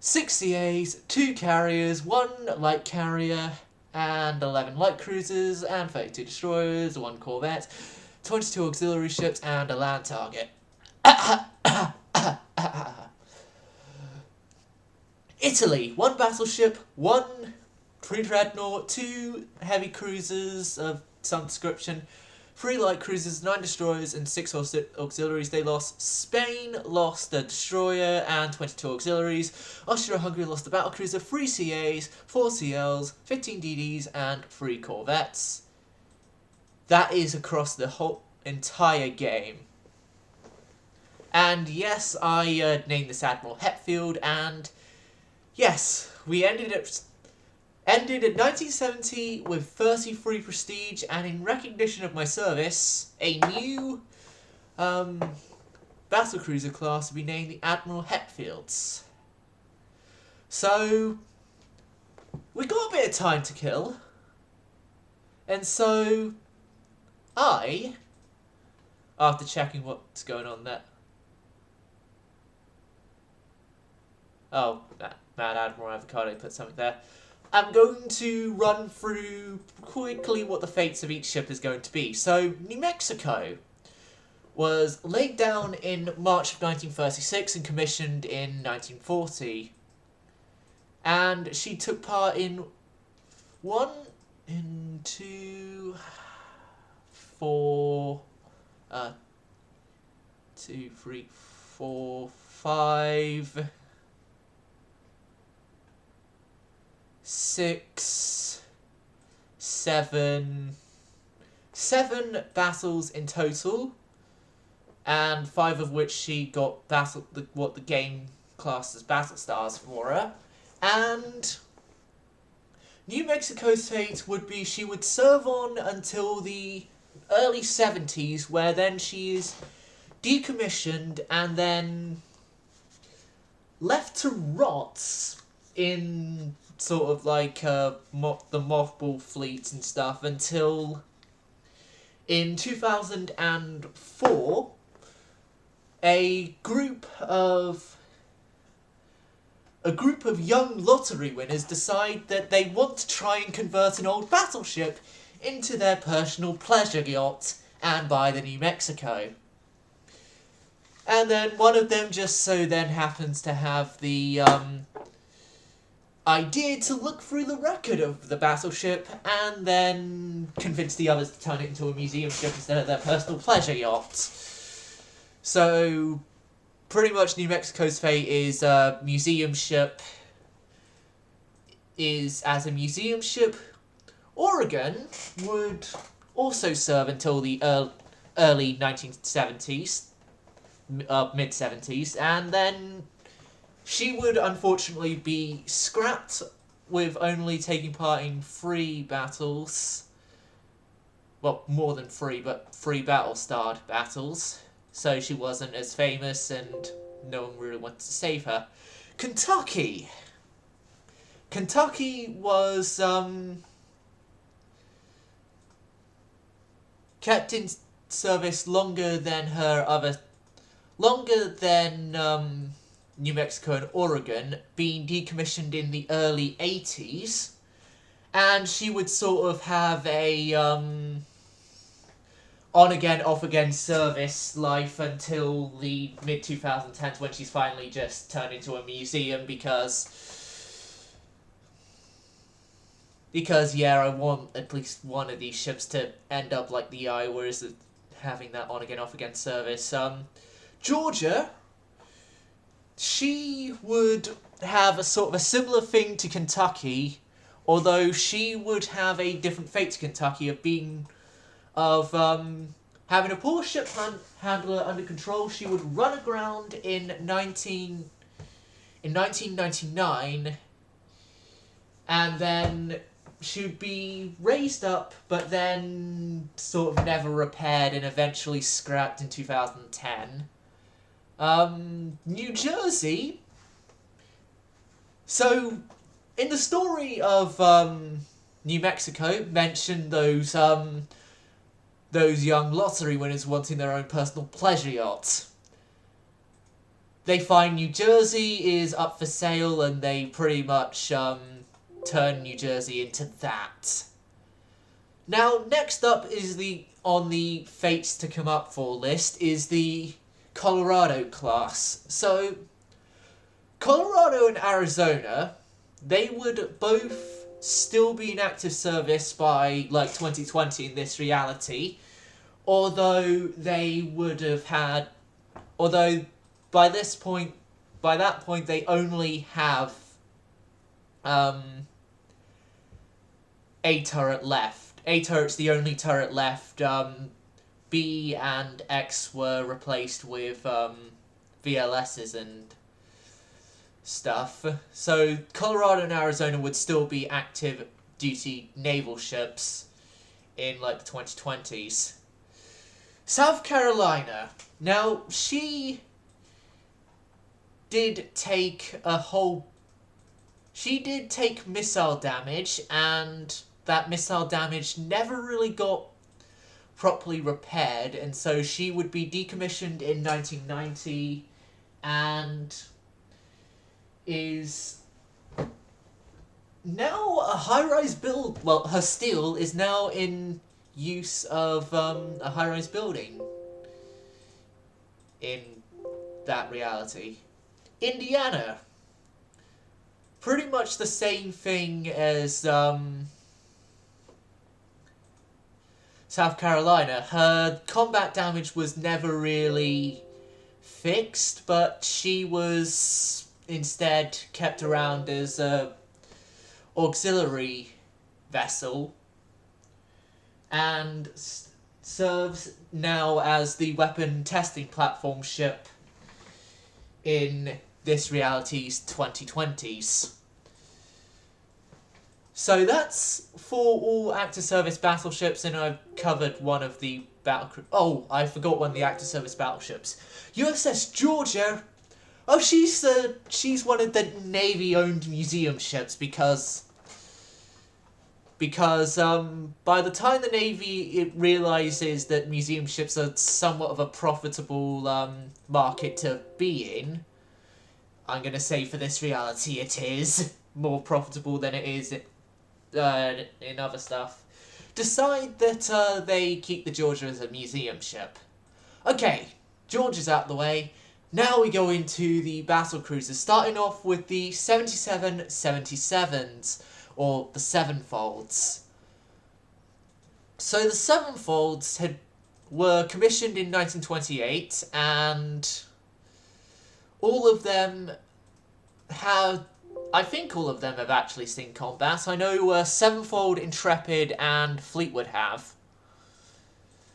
6 CAs, 2 carriers, 1 light carrier, and 11 light cruisers, and 32 destroyers, 1 corvette, 22 auxiliary ships, and a land target. Italy, 1 battleship, 1 pre-dreadnought, 2 heavy cruisers of some description. 3 light cruisers, 9 destroyers, and 6 auxiliaries they lost. Spain lost a destroyer and 22 auxiliaries. Austria-Hungary lost a battlecruiser, 3 CAs, 4 CLs, 15 DDs, and 3 corvettes. That is across the whole entire game. And yes, I named this Admiral Hetfield, and yes, we ended at 1970 with 33 prestige, and in recognition of my service, a new battlecruiser class will be named the Admiral Hetfields. So, we got a bit of time to kill, and so I, after checking what's going on there, oh, Mad Admiral Avocado put something there. I'm going to run through quickly what the fates of each ship is going to be. So, New Mexico was laid down in March of 1936 and commissioned in 1940. And she took part in 1, 2, 4, 2, 3, 4, 5... 6, 7 battles in total, and 5 of which she got what the game classes battle stars for her. And New Mexico's fate would be she would serve on until the early 70s, where then she is decommissioned and then left to rot in sort of like the mothball fleets and stuff until in 2004 a group of young lottery winners decide that they want to try and convert an old battleship into their personal pleasure yacht and buy the New Mexico. And then one of them just so then happens to have the idea to look through the record of the battleship and then convince the others to turn it into a museum ship instead of their personal pleasure yacht. So, pretty much New Mexico's fate is a museum ship. As a museum ship, Oregon would also serve until the early 1970s, mid-70s, and then she would unfortunately be scrapped with only taking part in 3 battles. Well, more than 3, but 3 battle-starred battles. So she wasn't as famous and no one really wanted to save her. Kentucky. Kentucky was kept in service longer than New Mexico and Oregon, being decommissioned in the early 80s, and she would sort of have a on-again, off-again service life until the mid-2010s when she's finally just turned into a museum because yeah, I want at least one of these ships to end up like the Iowa, is having that on-again, off-again service. Georgia, she would have a sort of a similar thing to Kentucky, although she would have a different fate to Kentucky of having a poor ship handler under control. She would run aground in 1999, and then she would be raised up, but then sort of never repaired and eventually scrapped in 2010. New Jersey. So, in the story of New Mexico, mentioned those young lottery winners wanting their own personal pleasure yacht. They find New Jersey is up for sale, and they pretty much turn New Jersey into that. Now, next up is on the fates to come up for list is the Colorado class. So, Colorado and Arizona, they would both still be in active service by like 2020 in this reality, although they would have had, although by that point they only have a turret left. A turret's the only turret left. B and X were replaced with VLSs and stuff. So Colorado and Arizona would still be active duty naval ships in like the 2020s. South Carolina. Now, she did take missile damage, and that missile damage never really got properly repaired, and so she would be decommissioned in 1990 and is now a high-rise build. Well, her steel is now in use of a high-rise building in that reality. Indiana. Pretty much the same thing as South Carolina. Her combat damage was never really fixed, but she was instead kept around as a auxiliary vessel and serves now as the weapon testing platform ship in this reality's 2020s. So that's for all active service battleships, and I've covered one of the Oh, I forgot one of the active service battleships. USS Georgia. Oh, she's one of the Navy-owned museum ships because by the time the Navy realizes that museum ships are somewhat of a profitable market to be in, I'm going to say for this reality it is more profitable than it is in other stuff, decide that they keep the Georgia as a museum ship. Okay, Georgia's out of the way. Now we go into the battle cruisers, starting off with the 77-77s, or the Sevenfolds. So the Sevenfolds were commissioned in 1928, and all of them have, I think all of them have actually seen combat. I know Sevenfold, Intrepid, and Fleetwood have.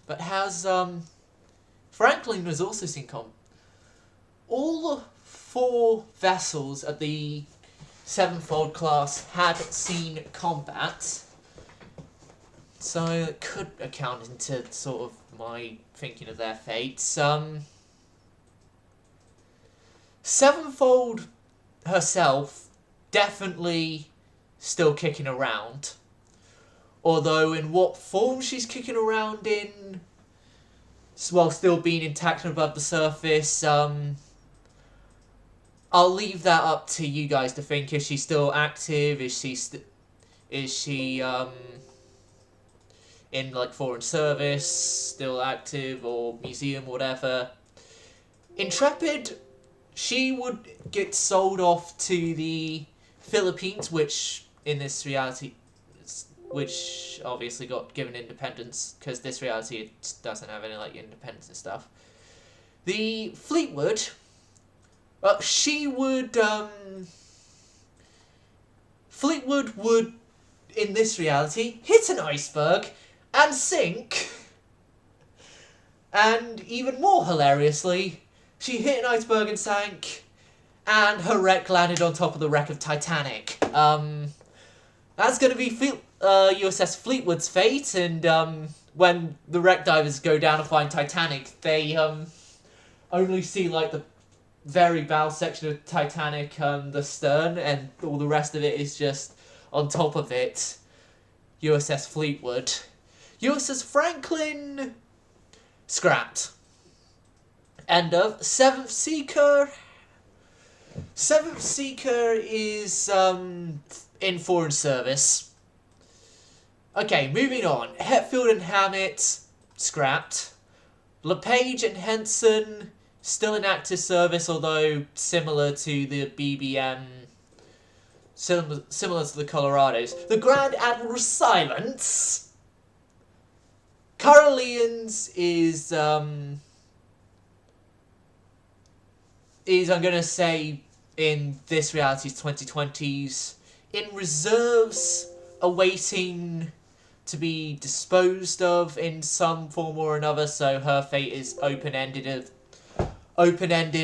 But has, Franklin has also seen combat. All 4 vessels of the Sevenfold class had seen combat. So it could account into sort of my thinking of their fates. Sevenfold herself definitely still kicking around. Although in what form she's kicking around in, while still being intact and above the surface, I'll leave that up to you guys to think. Is she still active? Is she in like foreign service, still active, or museum, whatever? Intrepid, she would get sold off to the Philippines, which in this reality, which obviously got given independence, because this reality it doesn't have any like independence and stuff. The Fleetwood, Fleetwood would, in this reality, hit an iceberg and sink. And even more hilariously, she hit an iceberg and sank, and her wreck landed on top of the wreck of Titanic. That's going to be USS Fleetwood's fate, and when the wreck divers go down to find Titanic, they only see like the very bow section of Titanic, the stern, and all the rest of it is just on top of it. USS Fleetwood. USS Franklin, scrapped. End of. Seventh Seeker. Seventh Seeker is in foreign service. Okay, moving on. Hetfield and Hammett, scrapped. LePage and Henson, still in active service, although similar to the BBM similar to the Colorados. The Grand Admiral Silence. Caroleans is I'm gonna say in this reality's 2020s in reserves, awaiting to be disposed of in some form or another. So her fate is open-ended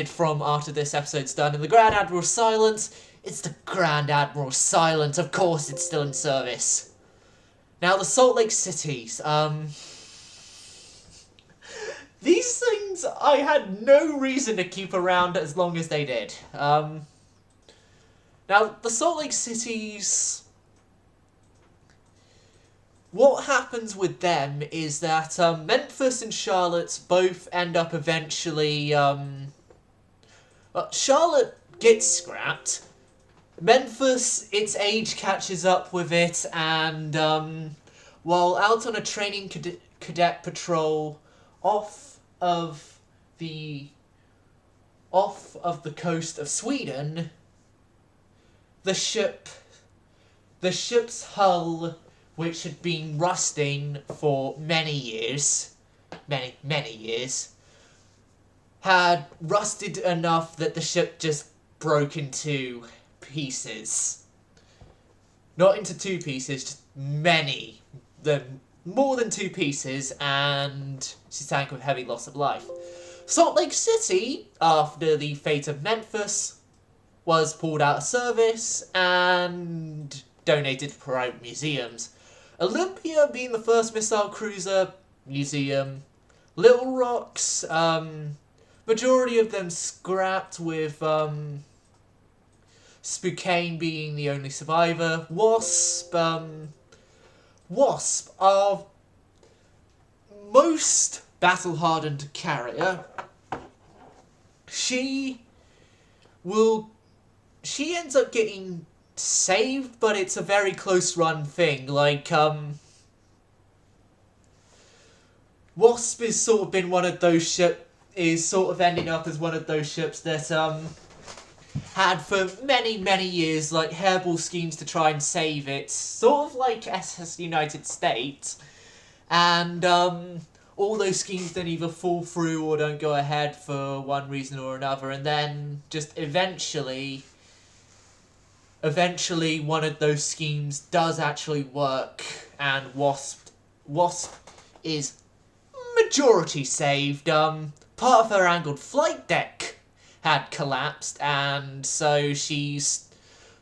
from after this episode's done. And the Grand Admiral Silence, it's the Grand Admiral Silence. Of course, it's still in service. Now the Salt Lake Cities. These things I had no reason to keep around as long as they did. Now, the Salt Lake Cities... What happens with them is that Memphis and Charlotte both end up eventually... Charlotte gets scrapped. Memphis, its age catches up with it, and while out on a training cadet patrol off of the coast of Sweden, the ship's hull, which had been rusting for many years, had rusted enough that the ship just broke into pieces. Not into two pieces, just more than two pieces, and she sank with heavy loss of life. Salt Lake City, after the fate of Memphis, was pulled out of service and donated to private museums. Olympia being the first missile cruiser museum. Little Rocks, majority of them scrapped, with Spokane being the only survivor. Wasp, our most battle-hardened carrier. She ends up getting saved, but it's a very close-run thing. Like, Wasp is sort of been one of those ending up as one of those ships that, had for many years, like, hairball schemes to try and save it, sort of like SS United States, and all those schemes then either fall through or don't go ahead for one reason or another, and then just eventually one of those schemes does actually work, and Wasp is majority saved. Part of her angled flight deck had collapsed, and so she's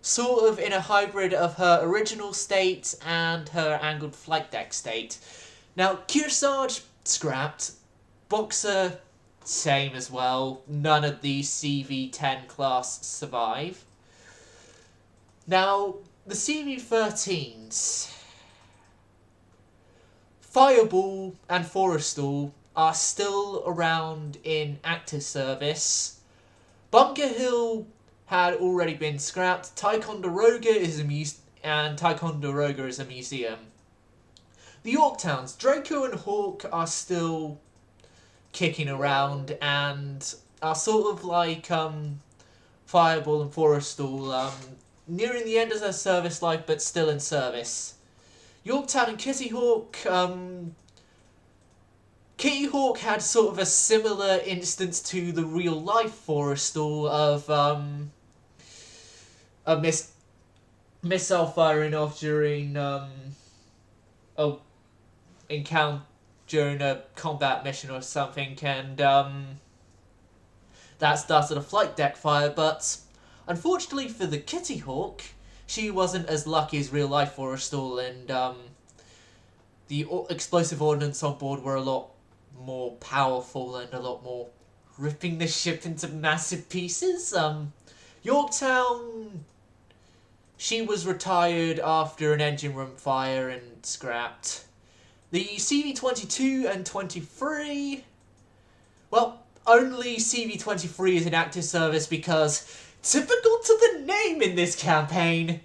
sort of in a hybrid of her original state and her angled flight deck state. Now, Kearsarge scrapped, Boxer same as well, none of the CV-10 class survive. Now, the CV-13s, Fireball and Forrestal are still around in active service. Bunker Hill had already been scrapped. Ticonderoga is a museum. The Yorktowns, Draco and Hawk, are still kicking around and are sort of like Fireball and Forrestal, nearing the end of their service life but still in service. Yorktown and Kitty Hawk, Kitty Hawk had sort of a similar instance to the real-life Forrestal of a missile firing off during during a combat mission or something, and that started a flight deck fire. But unfortunately for the Kitty Hawk, she wasn't as lucky as real-life Forrestal, and the explosive ordnance on board were a lot more powerful and a lot more ripping the ship into massive pieces. Yorktown, she was retired after an engine room fire and scrapped. The CV-22 and 23, well, only CV-23 is in active service because, typical to the name in this campaign,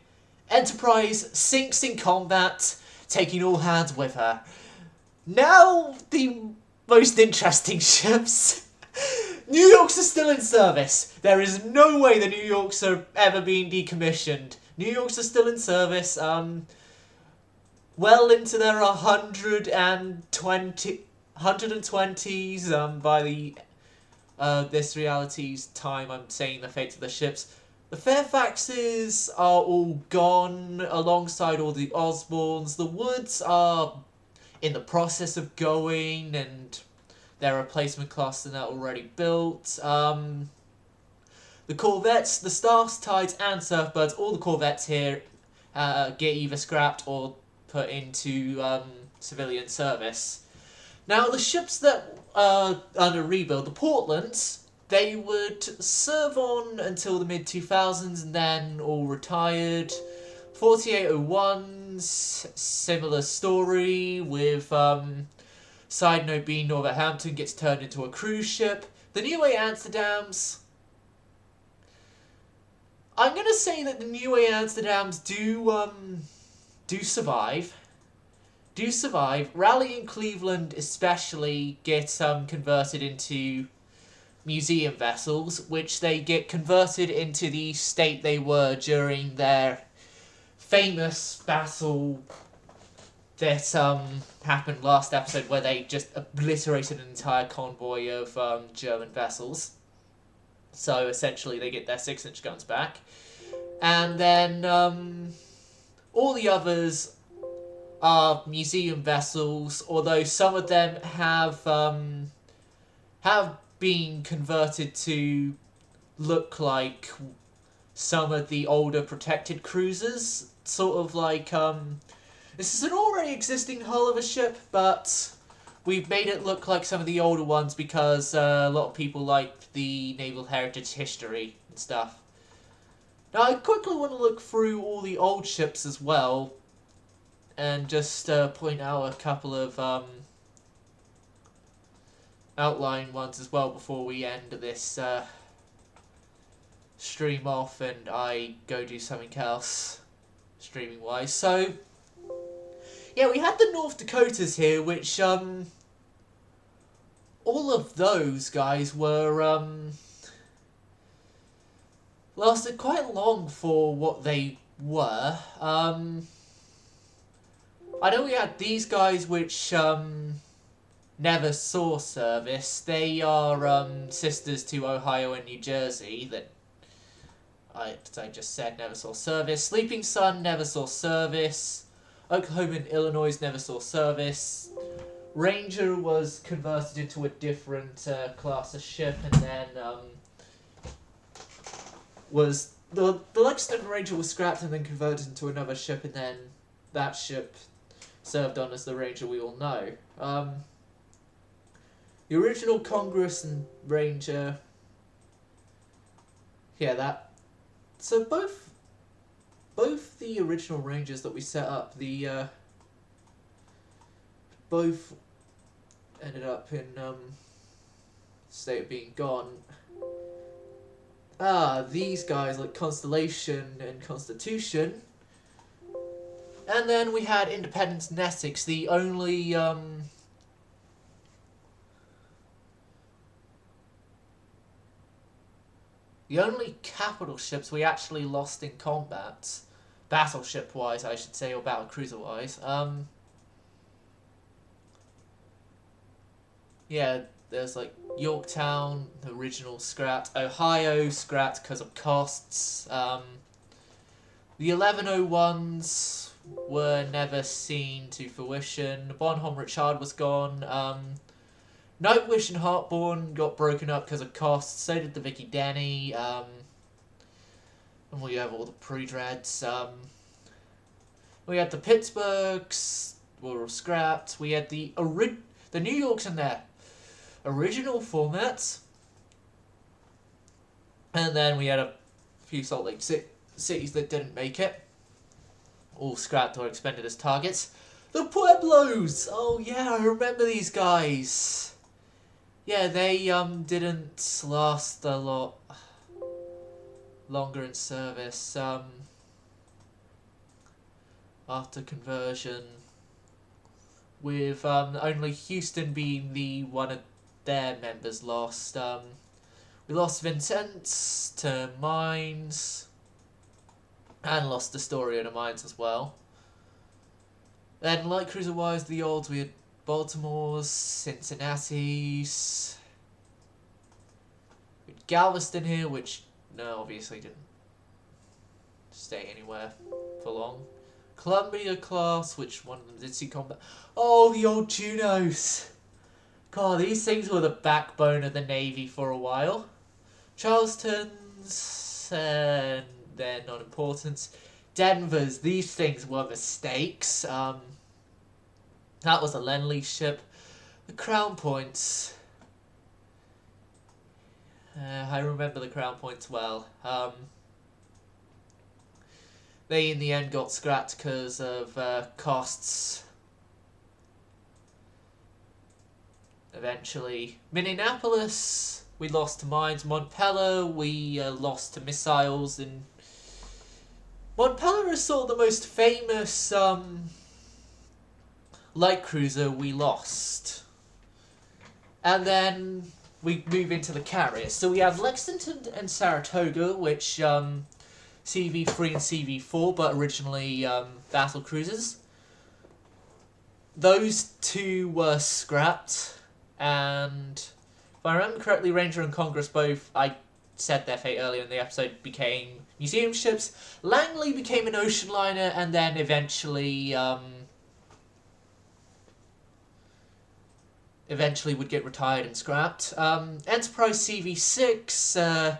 Enterprise sinks in combat, taking all hands with her. Now, the most interesting ships. New Yorks are still in service. There is no way the New Yorks are ever being decommissioned. New Yorks are still in service. Well into their 120s by the this reality's time. I'm saying the fate of the ships. The Fairfaxes are all gone alongside all the Osborns. The Woods are in the process of going, and their replacement class are now already built. The Corvettes, the Stars, Tides, and Surfbirds, all the Corvettes here get either scrapped or put into civilian service. Now, the ships that are under rebuild, the Portlands, they would serve on until the mid-2000s and then all retired. 4801s, similar story with side note being Northampton gets turned into a cruise ship. The Nieuwe Amsterdams, I'm going to say that the Nieuwe Amsterdams do survive. Raleigh and Cleveland especially get converted into museum vessels, which they get converted into the state they were during their famous battle that happened last episode, where they just obliterated an entire convoy of German vessels. So essentially they get their 6-inch guns back. And then all the others are museum vessels, although some of them have been converted to look like some of the older protected cruisers. Sort of like, this is an already existing hull of a ship, but we've made it look like some of the older ones because a lot of people like the naval heritage history and stuff. Now, I quickly want to look through all the old ships as well, and just point out a couple of outline ones as well before we end this stream off and I go do something else streaming wise. So yeah, we had the North Dakotas here, which all of those guys were lasted quite long for what they were. I know we had these guys which never saw service. They are sisters to Ohio and New Jersey that I just said never saw service. Sleeping Sun never saw service. Oklahoma and Illinois never saw service. Ranger was converted into a different class of ship, and then was the Lexington Ranger was scrapped and then converted into another ship, and then that ship served on as the Ranger we all know. The original Congress and Ranger, yeah, that. So both the original Rangers that we set up, both ended up in state of being gone. These guys like Constellation and Constitution. And then we had Independence and Essex, the only capital ships we actually lost in combat, battleship wise I should say, or battlecruiser wise. Yeah, there's like Yorktown, the original scrapped, Ohio scrapped because of costs. The 1101s were never seen to fruition. Bonhomme Richard was gone. Nightwish and Heartborn got broken up because of costs. So did the Vicky Denny. And we have all the pre-dreads. We had the Pittsburghs were scrapped. We had the New Yorks in their original formats. And then we had a few Salt Lake cities that didn't make it. All scrapped or expended as targets. The Pueblos! Oh yeah, I remember these guys. Yeah, they didn't last a lot longer in service after conversion, with only Houston being the one of their members lost. We lost Vincennes to mines, and lost Astoria to mines as well. Then light cruiser wise, the odds we had Baltimore's, Cincinnati's, we had Galveston here, which no, obviously didn't stay anywhere for long. Columbia class, which one of them did see combat? Oh, the old Junos! God, these things were the backbone of the Navy for a while. Charleston's, and they're not important. Denver's, these things were mistakes. That was a Lend-Lease ship. The Crown Points. I remember the Crown Points well. They in the end got scrapped because of costs. Eventually, Minneapolis, we lost to mines. Montpelier, we lost to missiles. And Montpelier is sort of the most famous light cruiser we lost. And then we move into the carriers. So we have Lexington and Saratoga, which CV3 and CV4, but originally battle cruisers. Those two were scrapped. And if I remember correctly, Ranger and Congress both, I said their fate earlier in the episode, became museum ships. Langley became an ocean liner, and then eventually would get retired and scrapped. Enterprise CV6,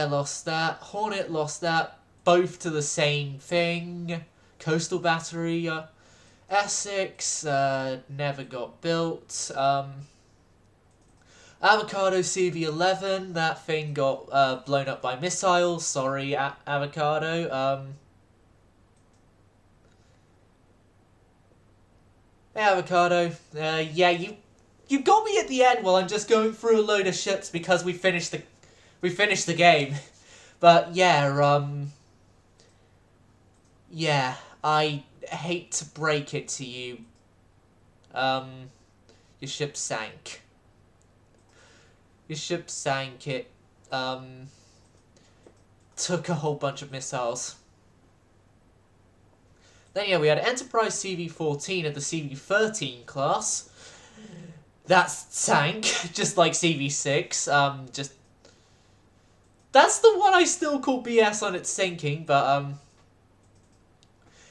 lost that. Hornet lost that. Both to the same thing. Coastal Battery, Essex, never got built. Avocado CV11, that thing got blown up by missiles. Sorry, Avocado. Hey, Avocado. You got me at the end while I'm just going through a load of ships because we finished the game. But I hate to break it to you. Your ship sank. It took a whole bunch of missiles. Then we had Enterprise CV14 of the CV13 class. That sank, just like CV6. That's the one I still call BS on its sinking, but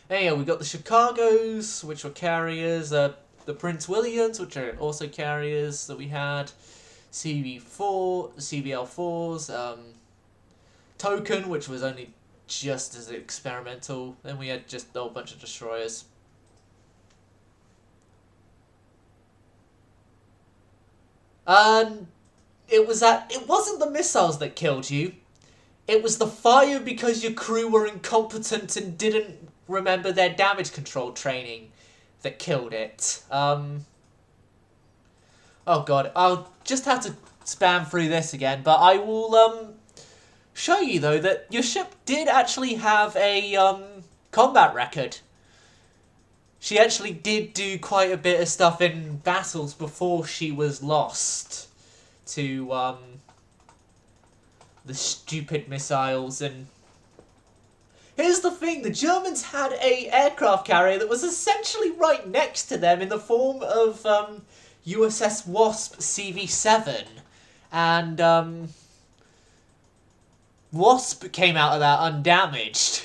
we got the Chicagos, which were carriers, the Prince Williams, which are also carriers that we had, CVL4s, Token, which was only just as experimental, then we had just a whole bunch of destroyers. It wasn't the missiles that killed you. It was the fire because your crew were incompetent and didn't remember their damage control training that killed it. Oh god, I'll just have to spam through this again, but I will show you though that your ship did actually have a combat record. She actually did do quite a bit of stuff in battles before she was lost to the stupid missiles. And here's the thing, the Germans had a aircraft carrier that was essentially right next to them in the form of USS Wasp CV7, and Wasp came out of that undamaged.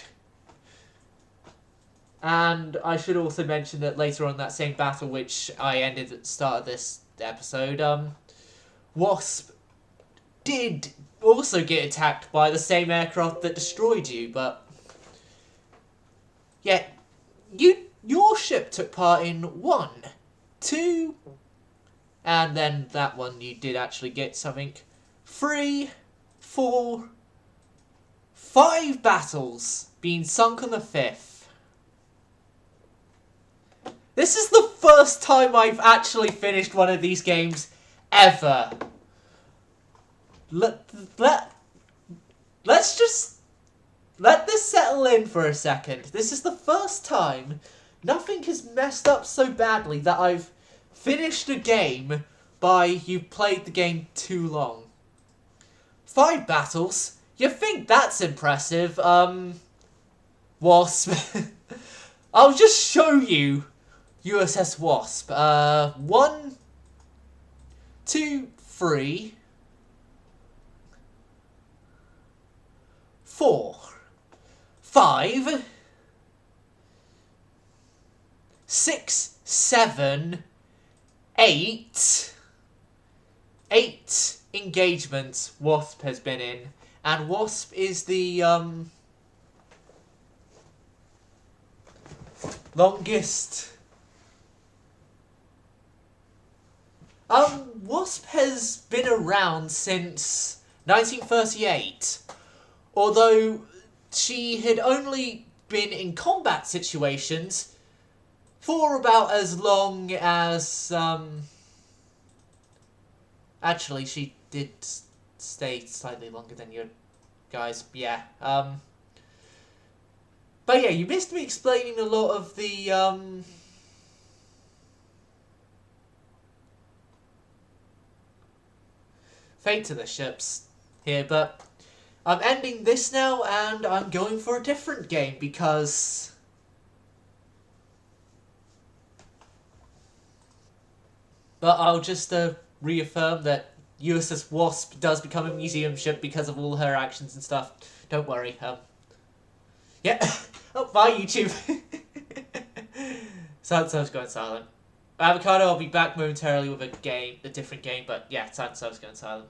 And I should also mention that later on that same battle, which I ended at the start of this episode, Wasp did also get attacked by the same aircraft that destroyed you, but yeah, your ship took part in 1, 2, and then that one you did actually get something, 3, 4, 5 battles, being sunk on the 5th. This is the first time I've actually finished one of these games ever. Let's just let this settle in for a second. This is the first time nothing has messed up so badly that I've finished a game by you've played the game too long. 5 battles? You think that's impressive? Wasp. I'll just show you USS Wasp. 1, 2, 3, 4, 5, 6, 7, 8. 8 engagements Wasp has been in. And Wasp is the, longest. Wasp has been around since 1938. Although she had only been in combat situations for about as long as, actually, she did stay slightly longer than you guys, yeah. But yeah, you missed me explaining a lot of the, fate of the ships here, but I'm ending this now, and I'm going for a different game, because but I'll just reaffirm that USS Wasp does become a museum ship because of all her actions and stuff. Don't worry. Yeah. Oh, bye, YouTube. Sanso's going silent. Avocado, I'll be back momentarily with a different game, but yeah, Sanso's going silent.